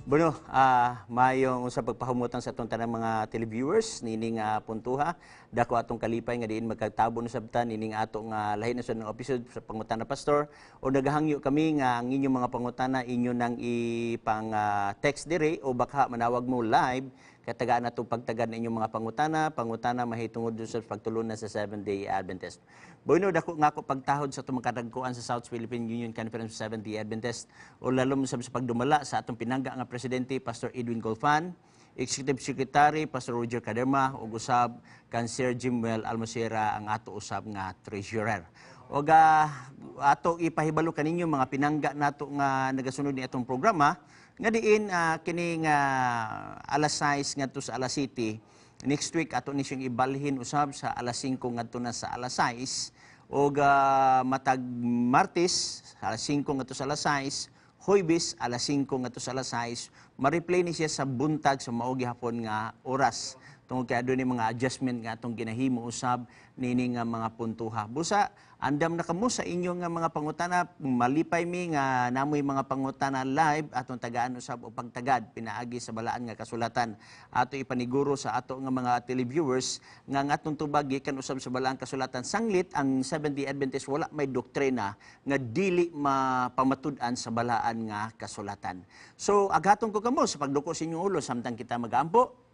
Bueno, mayong sa pagpahumutan sa atong tanang mga televiewers nining puntuha dako atong kalipay nga diin magkatabo no sabtan nining ato nga lahi na sa ng episode sa pangutana pastor o nagahangyo kami nga ang inyong mga pangutana inyo nang ipang text dire o baka manawag mo live katagaan nato pagtagad inyong mga pangutana mahitungod sa pagtulunan sa Seventh-day Adventist. Bueno, dako nga ako pagtahod sa itong makadagkuan sa South Philippine Union Conference of Seventh-day Adventist o lalom sa pagdumala sa atong pinangga nga Presidente, Pastor Edwin Golfan, Executive Secretary, Pastor Roger Caderma, ug usab kan Sir Jimwell Almosera ang ato usab nga Treasurer. O ato ipahibalo kaninyo mga pinangga nato nga nagasunod ni atong programa, nga diin kining alas 6 ngadto sa alas 7. Next week ato ni siyang ibalhin usab sa alas 5 ngadto na sa alas 6 o matag Martes alas 5 ngadto sa alas 6, Huwebes alas 5 ngadto sa alas 6, ma-replay ni siya sa buntag sa mao gihapon nga oras. Tungod kay adunay mga adjustment nga atong ginahimo usab nini nga mga puntuha. Busa andam na kamo sa inyong nga mga pangutana, malipay mi nga namoy mga pangutana live atong tagaan usab o pagtagad pinaagi sa balaan nga kasulatan. Ato ipaniguro sa ato nga mga televiewers nga atong tubag gikan usab sa balaan kasulatan sanglit ang Seventh-day Adventist wala may doktrina nga dili mapamatud-an sa balaan nga kasulatan. So agaton ko kamo sa pagduko sa inyong ulo samtang kita magaampo.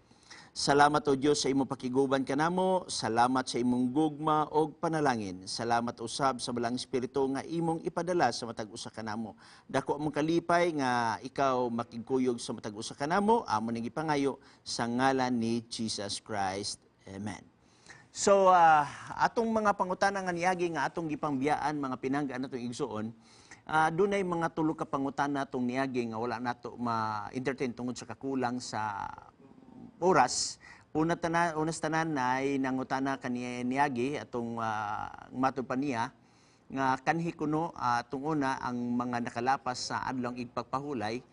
Salamat o Diyos sa imong pakiguban kanamo, salamat sa imong gugma o panalangin. Salamat usab sa balang espiritu nga imong ipadala sa matag usa kanamo. Dako among kalipay nga ikaw makigkuyog sa matag usa kanamo, amo ning ipangayo sa ngalan ni Jesus Christ. Amen. So atong mga pangutana nga niagi nga atong gipangbiyaan mga pinangga natong igsuon, dunay mga tulo ka pangutana atong niagi nga wala nato ma-entertain tungod sa kakulang sa oras. Unas tanan na ay nangutana kaniyagi atong matupan niya nga kanhi kuno atong una ang mga nakalapas sa adlong igpagpahulay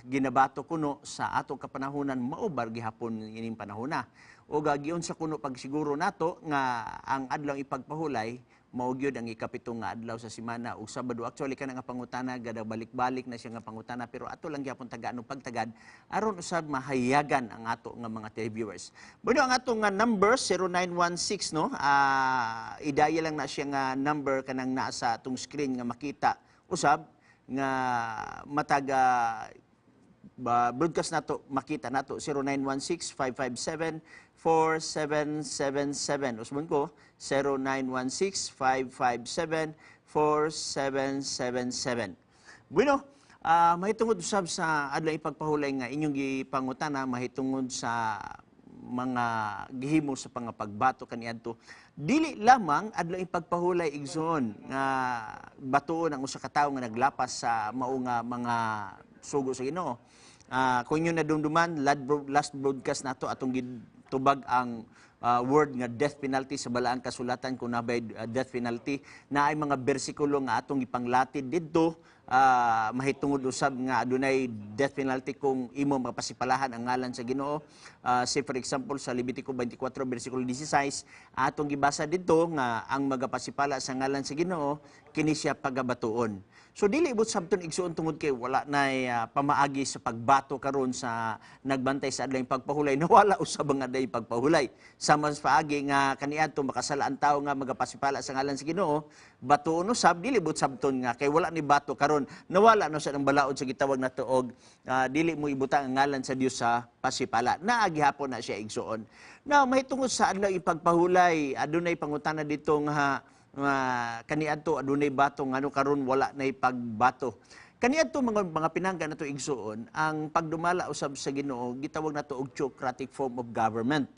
ginabato kuno sa atong kapanahunan maubar gihapon ining panahona o giun sa kuno pagsiguro nato nga ang adlong ipagpahulay mao gyud ang ikapitong nga adlaw sa semana ug Sabado. Actually kana nga pangutana gada balik-balik na siya nga pangutana pero ato lang gyapon tagaan og pagtagad aron usab mahayagan ang ato nga mga televiewers. Bueno, ang ato nga number 0916 no, idaya lang na siya nga number kanang naa sa atong screen nga makita usab nga mataga broadcast nato makita nato 0916-557-4777. Usbon ko 0916-557-4777. Bueno, mahitungod usab sa adlaw ipagpahulay nga inyong gipangutana mahitungod sa mga gihimo sa pagbato kaniadto. Dili lamang adlaw ipagpahulay igsoon nga batuon ang usa ka tawo nga naglapas sa mao nga mga sugo sa Ginoo. Kung inyo nadumduman, last broadcast nato atong gitubag ang word nga death penalty sa balaan kasulatan kung nabay death penalty na ay mga bersikulo nga atong ipanglatid didto mahitungod usab nga adunay death penalty kung imo mapasipalahan ang ngalan sa Ginoo. Say for example sa Levitico 24 bersikulo 16 atong gibasa didto nga ang magapasipala sa ngalan sa Ginoo kini siya pagabatuon. So dili ibot sabton igsuon tungod kay wala nay pamaagi sa pagbato karon sa nagbantay sa adlaw pagpahulay nawala usab ang adlaw pagpahulay. Sama sa paagi nga kaniadto makasala ang tawo nga magapasipala sa ngalan sa Ginoo, batuon usab dili ibot sabton nga kay wala ni bato karon nawala no sa ang balaod sa gitawag nato og dili mo ibutang ang ngalan sa Dios sa pasipala. Naagi hapon na siya igsuon. Now mahitungod sa adlaw pagpahulay adunay pangutana dito nga kaniadto adunay bato ngano karon wala nay pagbato. Kaniadto mga pinangga nato igsuon ang pagdumala usab sa Ginoo gitawag nato og theocratic form of government.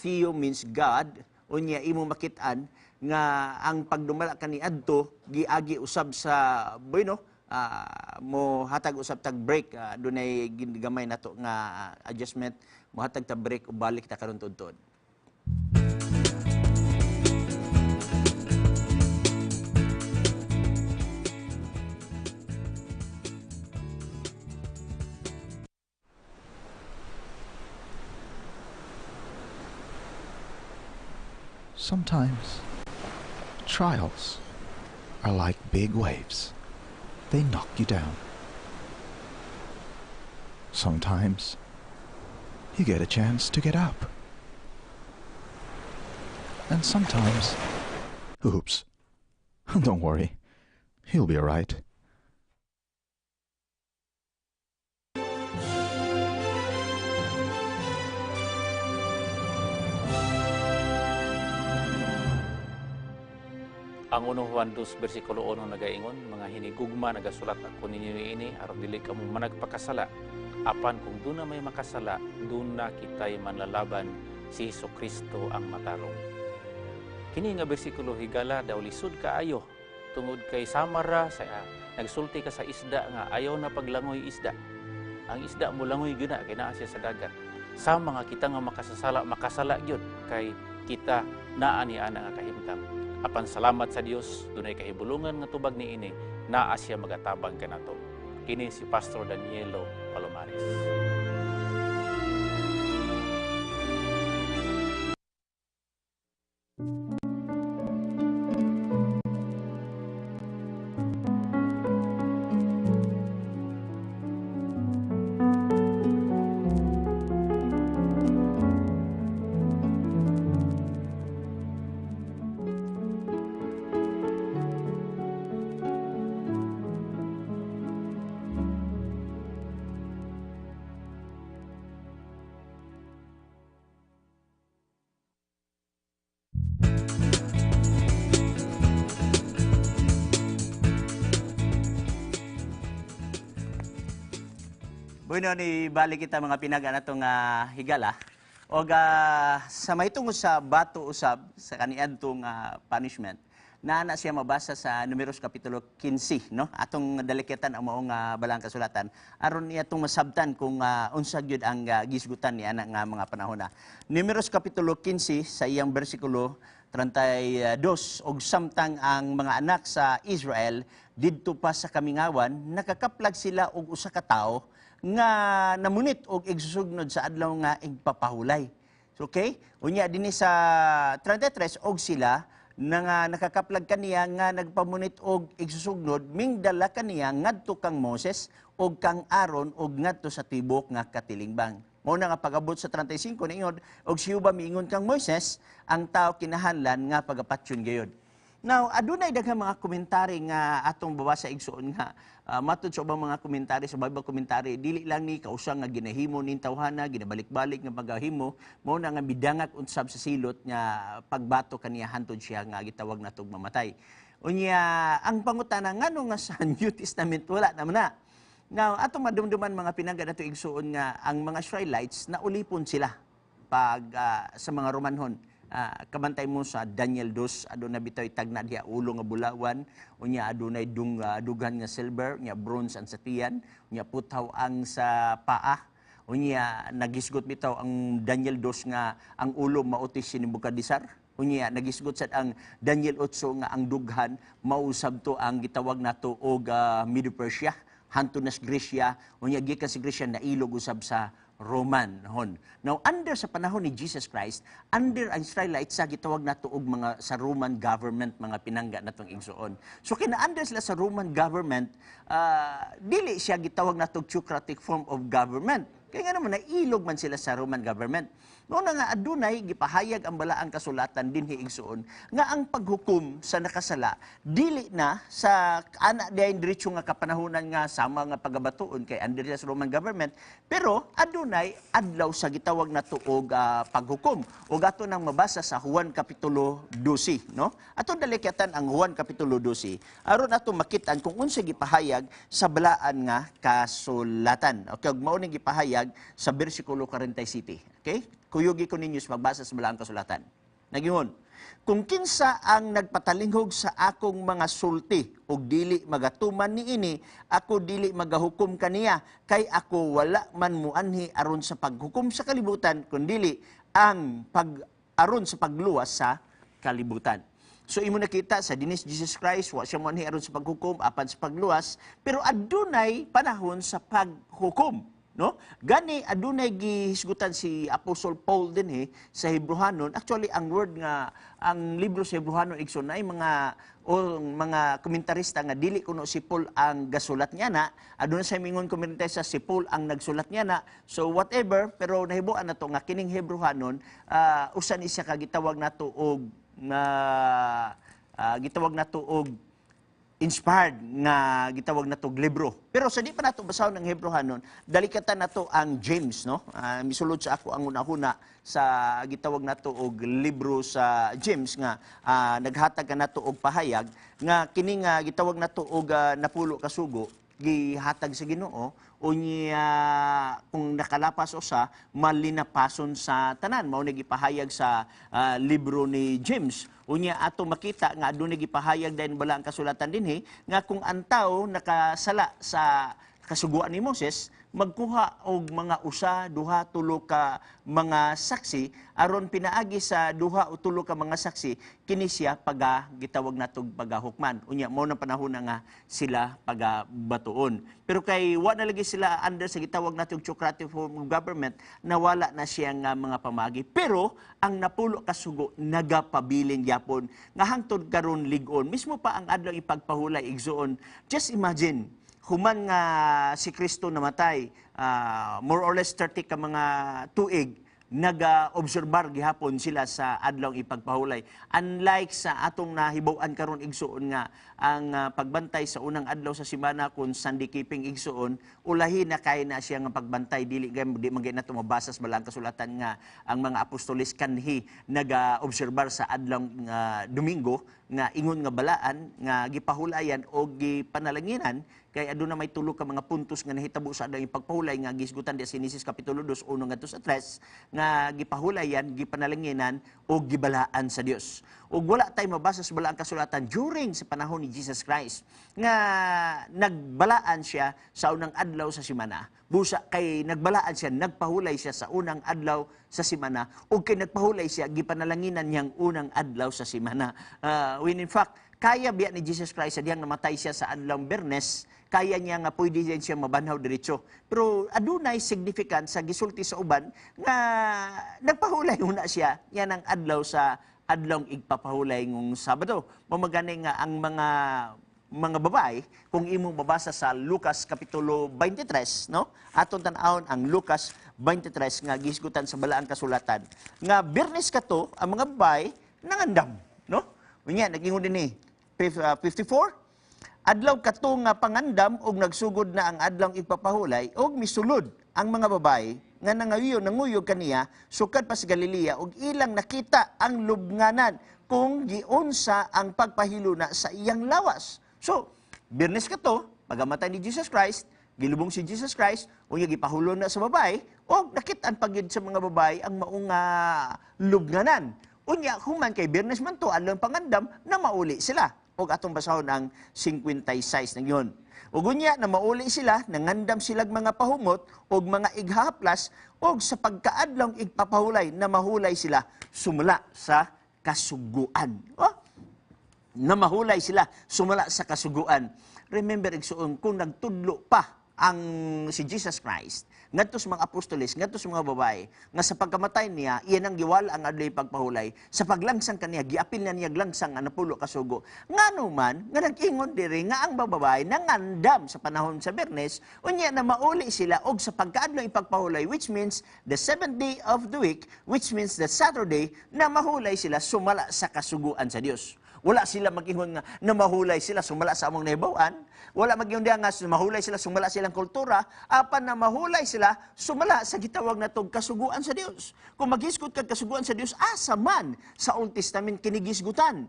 Theo means God, unya imo makit-an nga ang pagdumala kaniadto giagi usab sa mo hatag usab tag break adunay gamay nato nga adjustment mo hatag ta break ug balik ta karon tudtod. Sometimes, trials are like big waves. They knock you down. Sometimes you get a chance to get up. And sometimes, oops, don't worry, he'll be alright. Ang 1 Juan 2 versikulo 1 nagaingon, mga hinigugma nagasulat ako ninyo ini aron dili kamo managpakasala. Apan kung doon na may makasala, doon na kita'y manlalaban si Hesukristo ang matarong. Kini nga bersikulo higala daw lisod kaayo tungod kay samara sa nagsulti ka sa isda nga ayaw na paglangoy isda. Ang isda mo langoy gyud na kay naa siya sa dagat. Sama nga kita nga makasala gyud kay kita naa ni ana nga kahimtang. Apan salamat sa Dios dunay kahibulungan nga tubag niini naa siya magatabang kanato. Kini si Pastor Danielo Palomares. Bueno, ni balik kita mga pinaga na itong higala. O sa may tungod sa bato usab, sa kaniad itong punishment, na siya mabasa sa Numeros Kapitulo 15, no? Atong dalikitan ang maong balang kasulatan. Aron niya itong masabtan kung unsa gyud ang gisgutan niya nga mga panahon na. Numeros Kapitulo 15, sa iyang versikulo 32, og samtang ang mga anak sa Israel, didto pa sa kamingawan, nakakaplag sila og usa ka tawo, nga namunit og igsusugnod sa adlaw nga igpapahulay. So, okay? Unya dinhi sa 33 og sila nga nakakaplag kaniya nga nagpamunit og igsusugnod mingdala kaniya ngadto kang Moses og kang Aaron og ngadto sa tibok nga katilingban. Mao na nga pag-abot sa 35 niingon og siyuba miingon kang Moses ang tao kinahanglan nga pagapatyon gayud. Now, adunay daghang mga komentary nga atong babasa igsuon nga matud sa ubang mga komentary sa Bible commentary, dili lang ni kausa nga ginahimo ning tawhana, ginabalik-balik nga paghahimo, mao na nga bidangak unsab sa silot nga pagbato kaniya hantud siya nga gitawag natog mamatay. Unya, ang pangutana ngano nga sa New Testament wala naman na. Now, atong madumduman mga pinangga nato igsuon nga ang mga Israelites naulipon sila pag sa mga Romanhon. Kabantay mo sa Daniel 2, aduna bitaw tagna diha ulo nga bulawan, unya adunay dugan nga silver, unya bronze ang sa tiyan, unya putaw ang sa paa, unya nagisgot bitaw ang Daniel 2 nga ang ulo mautis si Nebukadnesar, unya nagisgot sad ang Daniel 8 nga ang dughan mausab to ang gitawag nato og Medo Persia, hanto nas Gresya, unya gikan si Gresya nailog usab sa Romanhon. Now, under sa panahon ni Jesus Christ, under ang Israelites sa gitawag nato og mga sa Roman government, mga pinangga natong igsuon. So kina-under sila sa Roman government, dili siya gitawag nato theocratic form of government. Kaya nga naman nailog man sila sa Roman government. Noon nga adunay gipahayag ang balaang kasulatan dinhi igsuon nga ang paghukom sa nakasala dili na sa ana diay diretso nga kapanahunan nga sama nga pagabatuon kay under sa Roman government, pero adunay adlaw sa gitawag nato og paghukom. Ug ato nang mabasa sa Juan kapitulo 12, no? Ato dalikatan ang Juan kapitulo 12 aron ato makitaan kung unsa gipahayag sa balaan nga kasulatan. Okay, ug mao ning gipahayag sa bersikulo 47. Okay? Kuyugi ko ninyo magbasa sa balaang kasulatan. Nagingon, kung kinsa ang nagpatalinghog sa akong mga sulti ug dili magatuman niini, ako dili magahukom kaniya, kay ako wala man muanhi aron sa paghukom sa kalibutan, kundi ang aron sa pagluwas sa kalibutan. So imo nakita sa dinis Jesus Christ, wa siya muanhi aron sa paghukom apan sa pagluwas, pero adunay panahon sa paghukom. no? Gani adunay gihisgutan si Apostle Paul din sa Hebrehanon. Actually ang word nga ang libro sa Hebrehanon igsoon ay mga komentarista nga dili kuno si Paul ang gasulat niya na, aduna sa mingon komentarista si Paul ang nagsulat niya na. So whatever, pero nahibuan nato nga kining Hebrehanon usa ni siya kagitawag nato og gitawag nato og inspired nga gitawag nato libro. Pero sa di pa nato basahon ng Hebrehanon, dalikatan nato ang James, no? Misulod sa ako ang una-una sa gitawag nato og libro sa James nga naghatag ka nato og pahayag nga kini nga gitawag nato og napulo ka sugo gihatag sa Ginoo unya kung nakalapas usa malinapason sa tanan. Mao nagipahayag sa libro ni James. Unya ato makita nga adunay gipahayag dayon bala ang kasulatan dinhi nga kung ang tawo nakasala sa kasuguan ni Moses, magkuha og mga usa, duha, tulo ka mga saksi aron pinaagi sa duha o tulo ka mga saksi kini siya gitawag natog pagahukman. Unya mao na panahon na nga sila pagabatuon. Pero kay wa na lagi sila under sa gitawag natog theocratic form of government, nawala na siya nga mga pamagi. Pero ang napulo ka sugo nagapabilin gyapon nga hangtod karon lig-on. Mismo pa ang adlaw ipagpahulay igsuon. Just imagine human nga si Kristo namatay, more or less 30 ka mga tuig, nag-obserbar gihapon sila sa adlaw ipagpahulay. Unlike sa atong nahibaw-an karon igsuon nga ang pagbantay sa unang adlaw sa semana kung Sunday keeping igsuon, ulahi na kay na siya nga pagbantay dili magay nato mabasas balang kasulatan nga ang mga apostolis kanhi nag-obserbar sa adlaw Domingo nga ingon nga balaan nga gipahulayan o gipanalanginan kay aduna may tulo ka mga puntos nga nahitabo sa adlaw ipagpahulay nga gisgutan di sa Genesis kapitulo 2 1 ngadto sa 3 nga gipahulayan, gipanalanginan o gibalaan sa Dios. Ug wala tay mabasa sa balaang kasulatan during sa panahon ni Jesus Christ nga nagbalaan siya sa unang adlaw sa semana. Busa kay nagbalaan siya, nagpahulay siya sa unang adlaw sa semana ug kay nagpahulay siya gipanalanginan niyang unang adlaw sa semana. When in fact kaya biya ni Jesus Christ sa diyang namatay siya sa adlaw Bernes, kaya niya nga pwede din siya mabanhaw diretso. Pero adunay significant sa gisulti sa uban nga nagpahulay una siya yan ang adlaw sa adlaw igpapahulay ngong Sabado. Mamagani nga ang mga babae, kung imong babasa sa Lucas kapitulo 23, no? Aton tan-awon ang Lucas 23 nga gisgutan sa balaang kasulatan. Nga Bernes kato ang mga babae nangandam, no? Unya nagingon dinhi 54 adlaw kato nga pangandam og nagsugod na ang adlaw ipapahulay og misulod ang mga babae nga nanguyog kaniya sukad pa sa Galilea og ilang nakita ang lubnganan kung giunsa ang pagpahiluna sa iyang lawas. So, Bernes kato, pagamatay ni Jesus Christ, gilubong si Jesus Christ, unya gipahulo na sa babae og nakitaan pagyud sa mga babae ang maong lubnganan. Unya human kay Bernes man to adlaw pangandam na mauli sila. Og atong basahon ang 56 na yun. Og unya na mauli sila, nangandam silag mga pahumot og mga ighaplas og sa pagkaadlaw igpapahulay na mahulay sila sumala sa kasuguan. Na mahulay sila sumala sa kasuguan. Remember igsuon kung nagtudlo pa ang si Jesus Christ ngadto sa mga apostoles, ngadto sa mga babae, nga sa pagkamatay niya, iyan ang giwala ang adlay pagpahulay, sa paglangsang kaniya, giapil na niya glangsang napulo kasugo. Ngano man, nga nag-ingon diri nga ang babae nangandam sa panahon sa Bernes, unya na mauli sila og sa pagkaadlaw ipagpahulay, which means the 7th day of the week, which means the Saturday, na mahulay sila sumala sa kasuguan sa Dios. Wala sila mag-ingon nga na mahulay sila sumala sa among nahibaw-an. Wala mag-ingon nga mahulay sila sumala silang kultura. Apan na mahulay sila sumala sa gitawag na tong kasuguan sa Dios. Kung maghisgot kag kasuguan sa Dios, asa man sa Old Testament kinigisgutan.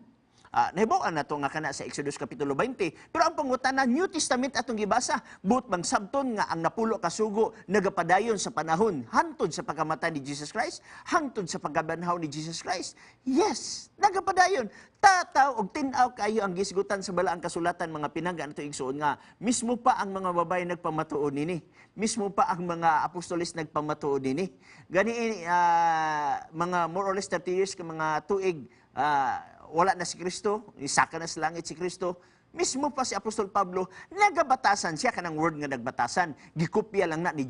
Nahibaw-an na to nga kana sa Exodus kapitulo 20. Pero ang pangutana, New Testament atong gibasa, but mang sabton nga ang napulo kasugo nagapadayon sa panahon hantod sa pagkamatay ni Jesus Christ, hangtod sa pagkabanhaw ni Jesus Christ. Yes, nagapadayon. Tataw og tin-aw kayo ang gisgutan sa balaang kasulatan mga pinangga nato igsuon nga mismo pa ang mga babae nagpamatuod nini. Mismo pa ang mga apostolis nagpamatuod nini. Gani mga more or less 30 years ka mga tuig wala na si Kristo, isaka na sa langit si Kristo, mismo pa si Apostol Pablo, nagabatasan siya kanang word nga nagbatasan. Gikopya lang na ni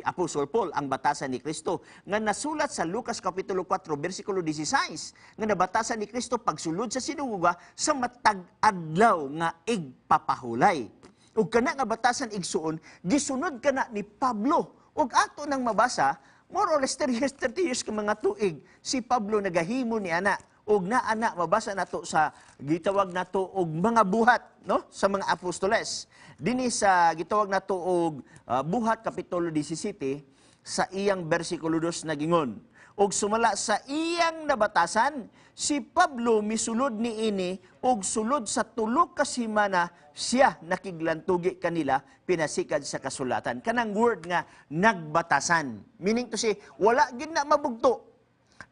Apostol Paul ang batasan ni Kristo. Nga nasulat sa Lucas Kapitulo 4, versikulo 16, nga nabatasan ni Kristo pagsulod sa sinuga sa matag adlaw nga igpapahulay. Ug kana nga batasan igsuon, gisunod kana ni Pablo. Ug ato nang mabasa, more or less 30 years ka mga tuig, si Pablo nagahimo ni ana. Og na ana mabasa nato sa gitawag nato og mga buhat, no, sa mga apostoles. Dinhi sa gitawag nato og buhat kapitulo 17 sa iyang bersikulo 2 nagingon. Og sumala sa iyang nabatasan, si Pablo misulod niini og sulod sa tulo ka semana siya nakiglantugi kanila pinasikad sa kasulatan. Kanang word nga nagbatasan. Meaning to say, wala gid na mabugto.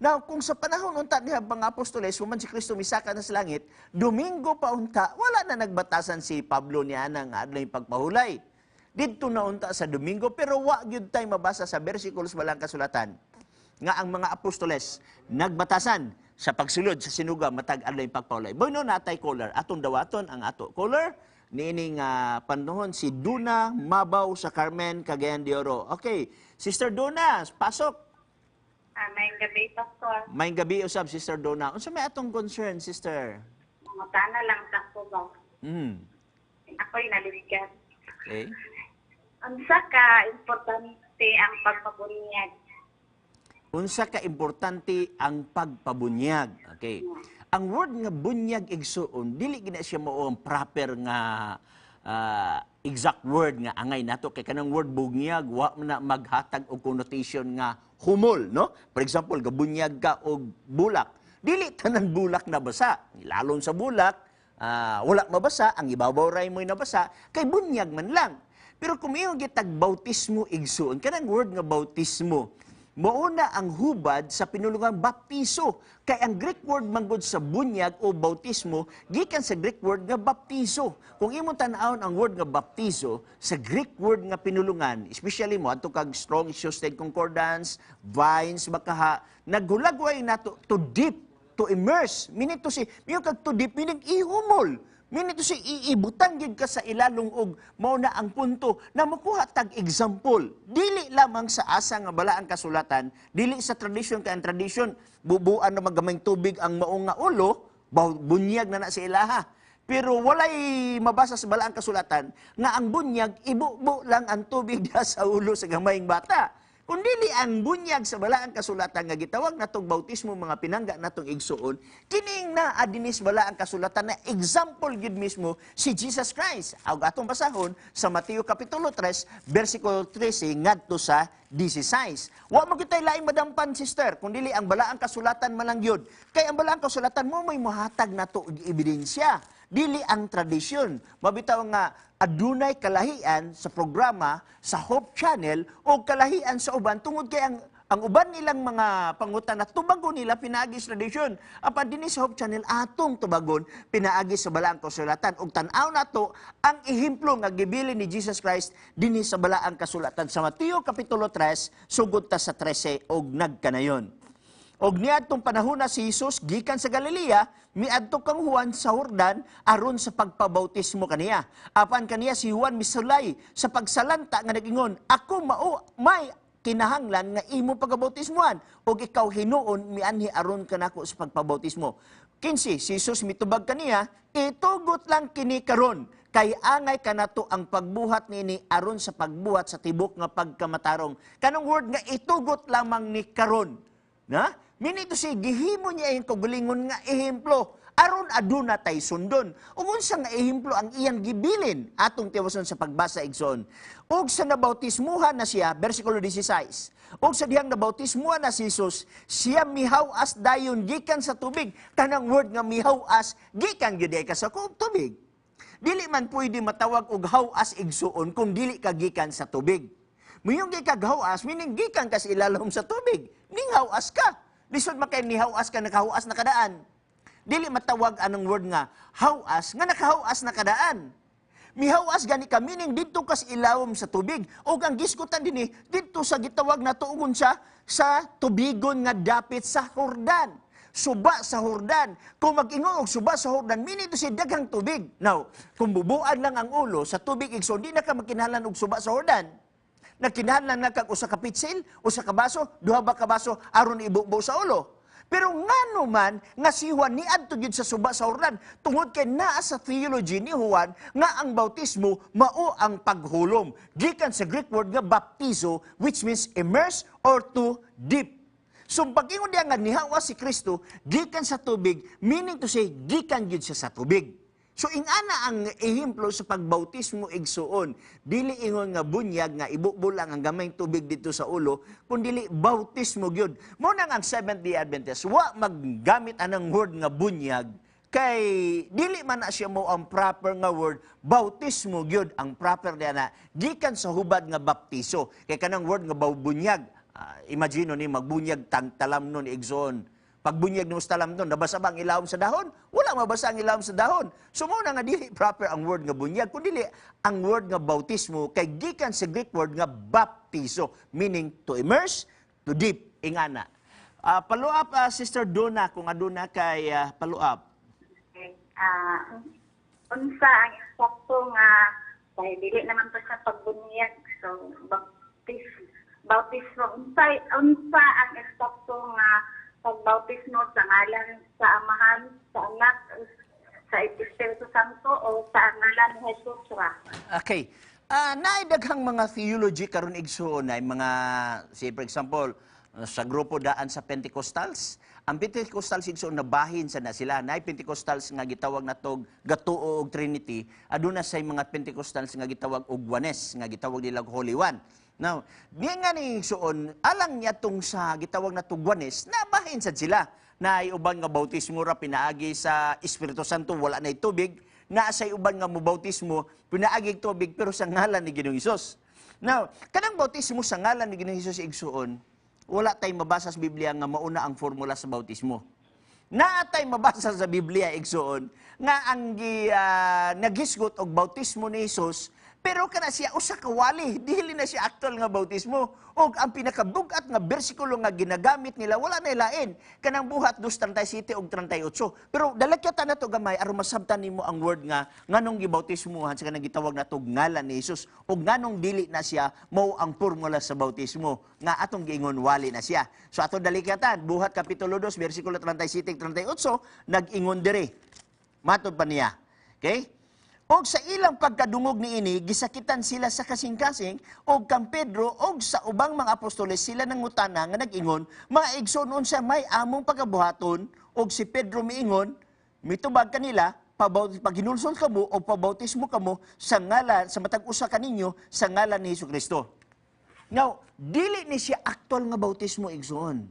Now, kung sa panahon unta niya mga apostoles, human si Kristo misaka na sa langit, Domingo pa unta, wala na nagbatasan si Pablo niya ng adlay pagpahulay. Dito na unta sa Domingo, pero wa gyud tay mabasa sa bersikulos walang kasulatan nga ang mga apostoles nagbatasan sa pagsulod sa sinuga matag adlay pagpahulay. Boy no natay caller, atong dawaton ang ato caller niining panahon si Duna Mabaw sa Carmen, Cagayan de Oro. Okay, Sister Duna, pasok. May gabi, Pastor. May gabi usab, Sister Dona. Unsa may atong concern, Sister? Mangutana lang sa ko ba? Ako'y naliligyan. Okay. Unsa ka importante ang pagpabunyag? Unsa ka importante ang pagpabunyag. Okay. Ang word nga bunyag igsuon, dili gina siya mao ang proper nga exact word nga angay nato kay kanang word bunyag wa na maghatag og connotation nga humol, no? For example, gabunyag ka og bulak. Dili tanan bulak na basa. Lalon sa bulak, wala mabasa, ang ibabaw ray mo'y nabasa, kay bunyag man lang. Pero kung iyong gitag bautismo igsuon, kanang word nga bautismo, mauna ang hubad sa pinulungang baptiso. Kay ang Greek word manggod sa bunyag o bautismo, gikan sa Greek word nga baptiso. Kung imong tan-awon ang word nga baptiso, sa Greek word nga pinulungan, especially mo, ato kag strong Shoested Concordance, Vines, Bakaha, naghulagway nato to deep, to immerse. Meaning to say, yung kag to deep, meaning ihumol. Meaning to say, iibutang gid ka sa ilalong og mao na ang punto na makuha tag example. Dili lamang sa asa nga bala ang kasulatan, dili sa tradisyon kay ang tradisyon bubuan na magamay tubig ang mao nga ulo, bunyag na sa ilaha. Pero walay mabasa sa bala ang kasulatan nga ang bunyag ibubo lang ang tubig diha sa ulo sa gamayng bata. Kundili ang bunyag sa balaang kasulatan nga gitawag natong bautismo mga pinangga natong igsuon, kining na adinis balaang kasulatan na example gid mismo si Jesus Christ. Ug atong basahon sa Mateo Kapitulo 3, versikulo 13 ngadto sa 16. Wa mo kitay laing madampan, sister, kundili ang balaang kasulatan man lang yun. Kay ang balaang kasulatan mo may mohatag nato og ebidensya. Dili ang tradisyon. Mabitaw nga adunay kalahian sa programa sa Hope Channel o kalahian sa uban tungod kay ang uban nilang mga pangutan na tubagon nila pinaagi sa tradisyon. Apan dinhi sa Hope Channel atong tubagon pinaagi sa balaang kasulatan ug tan-aw nato ang ehemplo nga gibilin ni Jesus Christ dinhi sa balaang kasulatan sa Mateo Kapitulo 3 sugod ta sa 13 og nagkanayon. Og niadtong panahon na si Jesus gikan sa Galilea, miadto kang Juan sa Jordan aron sa pagpabautismo kaniya. Apan kaniya si Juan misulay sa pagsalanta nga nagingon, "Ako mao may kinahanglan nga imo pagabautismohan og ikaw hinuon mianhi aron kanako sa pagpabautismo." 15 si Jesus mitubag kaniya, "Itugot lang kini karon kay angay kanato ang pagbuhat nini aron sa pagbuhat sa tibok nga pagkamatarong." Kanang word nga itugot lamang ni karon. Na? Minito si gihimo niya yung kagalingon nga ehemplo aron aduna tay sundon. Ug unsa nga ehemplo ang iyang gibilin atong tiwason sa pagbasa igsoon. Ug sa nabautismuhan na siya, bersikulo 16. Ug sa dihang nabautismuhan na si Jesus, siya mihaw-as dayon gikan sa tubig. Kanang word nga mihaw-as gikan gyud ka sa tubig. Dili man pwede matawag og haw-as igsuon kung dili ka gikan sa tubig. Muyong gikag haw-as, meaning gikan ka sa ilalom sa tubig. Ning haw-as ka. Lisod makay ni haw-as ka, nakahaw-as na kadaan. Dili matawag anong word nga haw-as, nga nakahaw-as na kadaan. Mihaw-as gani ka, meaning dito ka sa ilawom sa tubig. O ang giskutan din dito sa gitawag na tuungon sa tubigon nga dapit sa Jordan. suba sa Hordan. Kung mag-ingon og suba sa Hordan, meaning to say daghang tubig. Now, kung bubuan lang ang ulo sa tubig igsoon, di na ka makinahanglan og suba sa Hordan. Nagkinahanglan na kag usa ka pitsil, usa ka baso, duha ba ka baso aron ibubo sa ulo. Pero ngano man nga si Juan niadto gyud sa suba sa Hordan tungod kay naa sa theology ni Juan nga ang bautismo mao ang paghulom. Gikan sa Greek word nga baptizo which means immerse or to dip. So pag-ingon diya nga nihawa si Kristo gikan sa tubig, meaning to say gikan gyud siya sa tubig. So ingana ang ehemplo sa pagbautismo igsuon, dili ingon nga bunyag nga ibukbul lang ang gamayng tubig dito sa ulo, kundi bautismo gyud. Mao nang ang Seventh-day Adventist wa maggamit anang word nga bunyag kay dili man na siya mo ang proper nga word, bautismo gyud ang proper diya na gikan sa hubad nga baptiso. Kay kanang word nga bunyag, imagine ni magbunyag talam nun igsuon. Pagbunyag ng talam doon, nabasa ba ang ilawom sa dahon? Wala mabasa ang ilawom sa dahon. So muna nga dili proper ang word nga bunyag, kundi ang word nga bautismo kay gikan sa Greek word nga baptizo, meaning to immerse, to dip, ingana. Follow up, Sister Donna, kung aduna kay follow up. Okay. Unsa ang eksakto nga, dahil dili naman to sa pagbunyag, so bautismo, unsa ang eksakto nga pagbautismo sa ngalan sa Amahan, sa Anak, sa Espiritu Santo o sa ngalan ni Jesus ra? Okay. Naidaghang mga theology karon igsuon ay mga, say for example, sa grupo daan sa Pentecostals. Ang Pentecostals igsuon na bahin sa na sila. Naay Pentecostals nga gitawag natog Gatuo og Trinity. Aduna say mga Pentecostals nga gitawag og Juanes, nga gitawag nila Holy One. Now, diyan nga ni suon, alang niya tong sa gitawag na tugwanes, nabahin sad sila. Na uban nga bautismo ra pinaagi sa Espiritu Santo, wala na tubig. Na sa uban nga mo bautismo, pinaagi tubig pero sa ngalan ni Ginoong Hesus. Now, kanang bautismo sa ngalan ni Ginoong Hesus igsuon, wala tayong mabasa sa Biblia nga mauna ang formula sa bautismo. Naatay mabasa sa Biblia igsuon nga ang naghisgot og bautismo ni Hesus. Pero kana siya usa ka wali, dili na siya actual nga bautismo. Og ang pinakabugat nga bersikulo nga ginagamit nila wala na lain. Kanang buhat 2:37 og 38. Pero dalakyatan na to gamay aron masabtan nimo ang word nga nganong gibautismohan sa kanang gitawag na tog ngalan ni Hesus og nganong dili na siya mao ang formula sa bautismo nga atong giingon wali na siya. So ato dalakyatan buhat kapitulo 2 bersikulo 37 38 nag-ingon diri. Matod pa niya. Okay? Og sa ilang pagkadungog niini, gisakitan sila sa kasing-kasing, og kang Pedro, og sa ubang mga apostoles sila nangutana nga nag-ingon, mga igsoon unsa may among pagabuhaton, og si Pedro miingon, mitubag kanila, paghinulsol kamo o pabautismo kamo sa ngalan, sa matag usa kaninyo, sa ngalan ni Hesukristo. Now, dili ni siya aktual nga bautismo igsoon.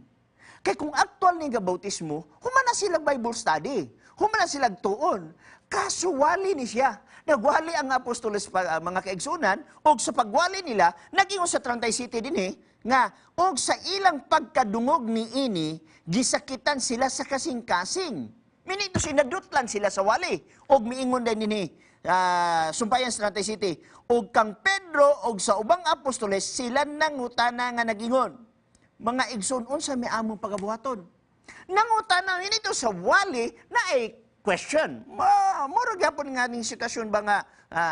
Kay kung aktual ni nga bautismo, humana silang Bible study, humana silang tuon, kaso wali ni siya. Nagwali ang apostoles mga kaigsunan, og sa pagwali nila, naging sa 37 din nga, og sa ilang pagkadungog ni ini, gisakitan sila sa kasing-kasing. Minito sinadutlan sila sa wali, og miingon din ini, sumpayan sa 37, og kang Pedro, og sa ubang apostoles, sila nangutana nga nagingon. Mga igsoon, unsa may among pagabuhaton? Nangutana, minito sa wali, na question. Moro gyapon nga ning sitwasyon ba nga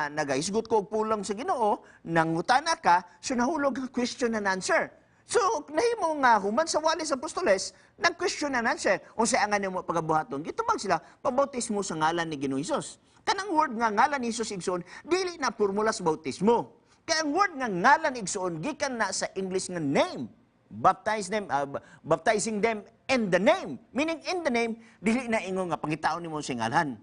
nagahisgot ko og pulang sa Ginoo, nangutana ka, so nahulog nga question and answer. So nahimo nga human sa wali sa apostoles, nag-question and answer. Unsa ang mo pagabuhaton? Gitubag sila pabautismo sa ngalan ni Ginoong Hesus. Kanang word nga ngalan ni Hesus igsoon, dili na formula sa bautismo. Kaya ang word nga ngalan igsoon gikan na sa English nga name. Baptizing them in the name. Meaning in the name, dili na ingon nga pangitaon nimo sa ngalan.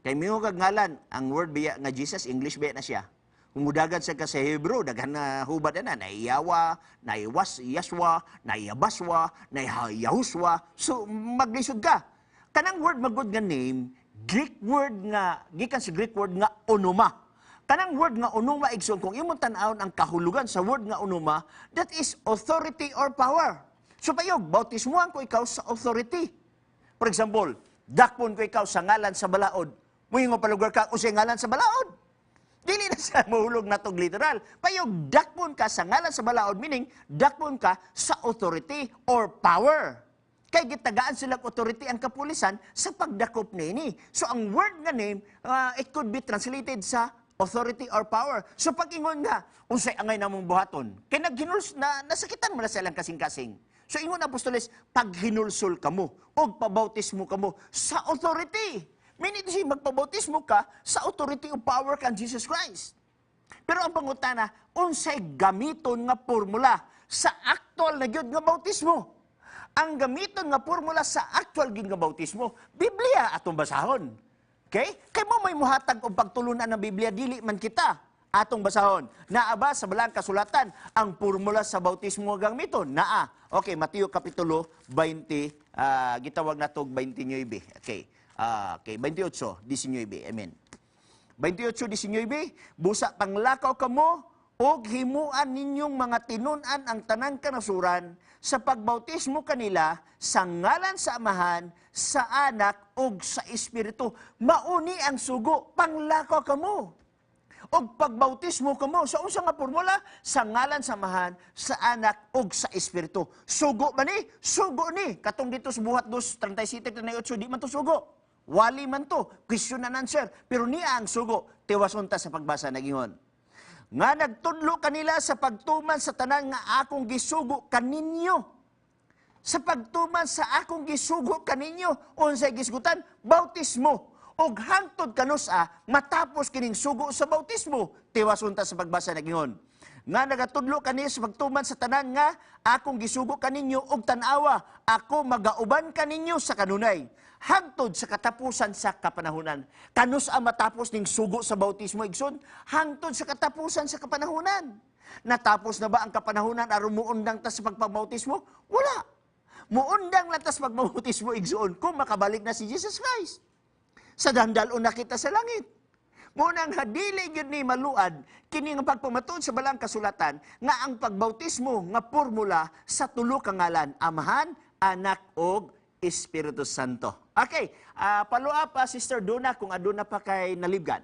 Kay mingo kag ngalan, ang word biya nga Jesus, English biya na siya. Kung mudagan sa Hebrew, daghan na hubad na Yawa, na Yaswa, na Yabaswa, na Yahuswa. So maglisod ka. Kanang word magod nga name, Greek word nga, gikan sa Greek word nga onoma. Kanang word nga onoma igsoon, kung imong tan-awon ang kahulugan sa word nga onoma, that is authority or power. So payog, bautismuhan ko ikaw sa authority. For example, dakpon ko ikaw sa ngalan sa balaod. Muingon palugar ka o sa ngalan sa balaod. Dili na sa mahulog na tog literal. Payog, dakpon ka sa ngalan sa balaod, meaning dakpon ka sa authority or power. Kay gitagaan silang authority ang kapulisan sa pagdakop niini. So ang word nga name, it could be translated sa authority or power. So pag-ingon nga, unsay angay namong buhaton, kay naghinuls na nasakitan mo na silang kasing-kasing. So ingon apostoles, paghinulsol kamo o pabautismo kamo sa authority. Meaning siya magpabautismo ka sa authority o power kan Jesus Christ. Pero ang pangutana, unsay gamiton nga formula sa actual na gyud nga bautismo. Ang gamiton nga formula sa actual gyud nga bautismo, Biblia atong basahon. Okay? Kay mo may muhatag og pagtulunan ng Biblia, dili man kita atong basahon. Naa ba sa balang kasulatan ang formula sa bautismo nga gamiton? Naa. Okay, Mateo kapitulo 20, gitawag natog 29. Okay. Okay, 28, 19. Amen. 28:19, busa panglakaw kamo og himuan ninyong mga tinunan ang tanang kanasuran sa pagbautismo kanila sa ngalan sa Amahan, sa Anak ug sa Espiritu. Mauni ang sugo, panglakaw kamo. Og pagbautismo kamo sa unsa nga formula sa ngalan sa Amahan, sa Anak ug sa Espiritu. Sugo ba ni? Sugo ni. Katong dito sa buhat 2:37-38 di man to sugo. Wali man to, question and answer. Pero niya ang sugo, tiwason ta sa pagbasa nagingon. Nga nagtudlo kanila sa pagtuman sa tanan nga akong gisugo kaninyo. Sa pagtuman sa akong gisugo kaninyo, unsay gisgutan? Bautismo. Og hangtod kanusa, matapos kining sugo sa bautismo, tiwason ta sa pagbasa nagingon. Nga nagatudlo kaniya sa pagtuman sa tanan nga akong gisugo kaninyo og tan-awa, ako magauban kaninyo sa kanunay. Hangtod sa katapusan sa kapanahunan. Kanus ang matapos ning sugo sa bautismo, igsoon? Hangtod sa katapusan sa kapanahunan. Natapos na ba ang kapanahunan aron muundang ta sa pagpabautismo? Wala. Muundang lang ta sa pagpabautismo, igsoon, kung makabalik na si Jesus Christ. Sa dandalon na kita sa langit. Munang hadili yun ni maluad, kini nga pagpamatuod sa balang kasulatan, nga ang pagbautismo nga formula sa tulo ka ngalan, Amahan, Anak, og Espiritu Santo. Okay, palua pa, Sister Duna, kung aduna pa kay nalibgan.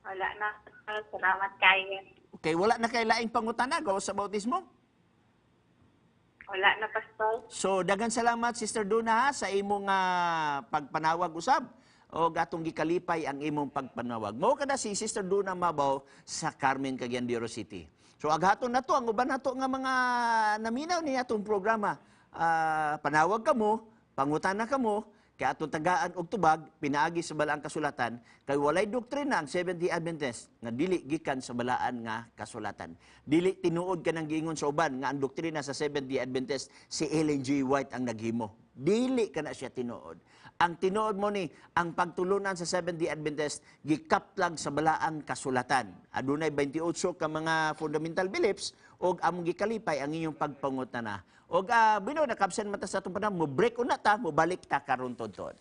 Wala na. Salamat kayo. Okay, wala na kay laing pangutana gawa sa bautismo? Wala na, Pastor. So, daghang salamat, Sister Duna, ha, sa imong pagpanawag usab o gatong gikalipay ang imong pagpanawag. Mao kada si Sister Duna Mabaw sa Carmen, Cagayan de Oro City. So, aghaton na to, ang uban nato nga mga naminaw ni atong programa. Panawag kamo, pangutana kamo, kay atong tagaan og tubag, pinaagi sa balaang kasulatan, kay walay doktrina ang Seventh-day Adventist nga dili gikan sa balaan nga kasulatan. Dili tinuod ka nang giingon sa uban nga ang doktrina sa Seventh-day Adventist si Ellen G. White ang naghimo. Dili ka na siya tinuod. Ang tinuod mo ni, ang pagtulunan sa Seventh-day Adventist, gikaplag sa balaang kasulatan. Adunay 28 ka mga fundamental beliefs, o among gikalipay ang inyong pagpangutana. O bino, nakabsen mata sa itong panahon, mo break una ta, mo balik ta karon tod.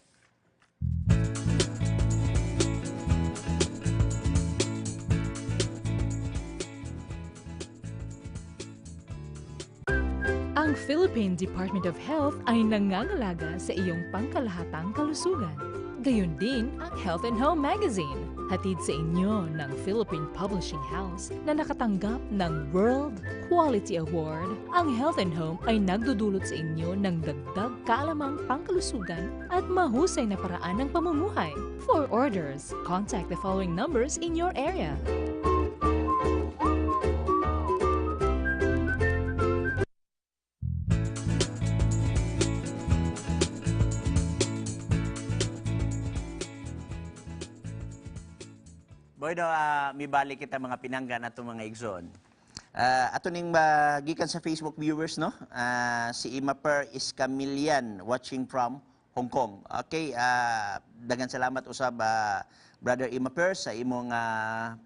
Ang Philippine Department of Health ay nangangalaga sa iyong pangkalahatang kalusugan. Gayon din ang Health and Home Magazine, hatid sa inyo ng Philippine Publishing House na nakatanggap ng World Quality Award. Ang Health and Home ay nagdudulot sa inyo ng dagdag kaalamang pangkalusugan at mahusay na paraan ng pamumuhay. For orders, contact the following numbers in your area. Bueno, mibalik kita mga pinangga na itong mga igsoon. Ato ning gikan sa Facebook viewers, no? Si Imaper Iscamilian watching from Hong Kong. Okay, daghang salamat usab Brother Imaper sa imong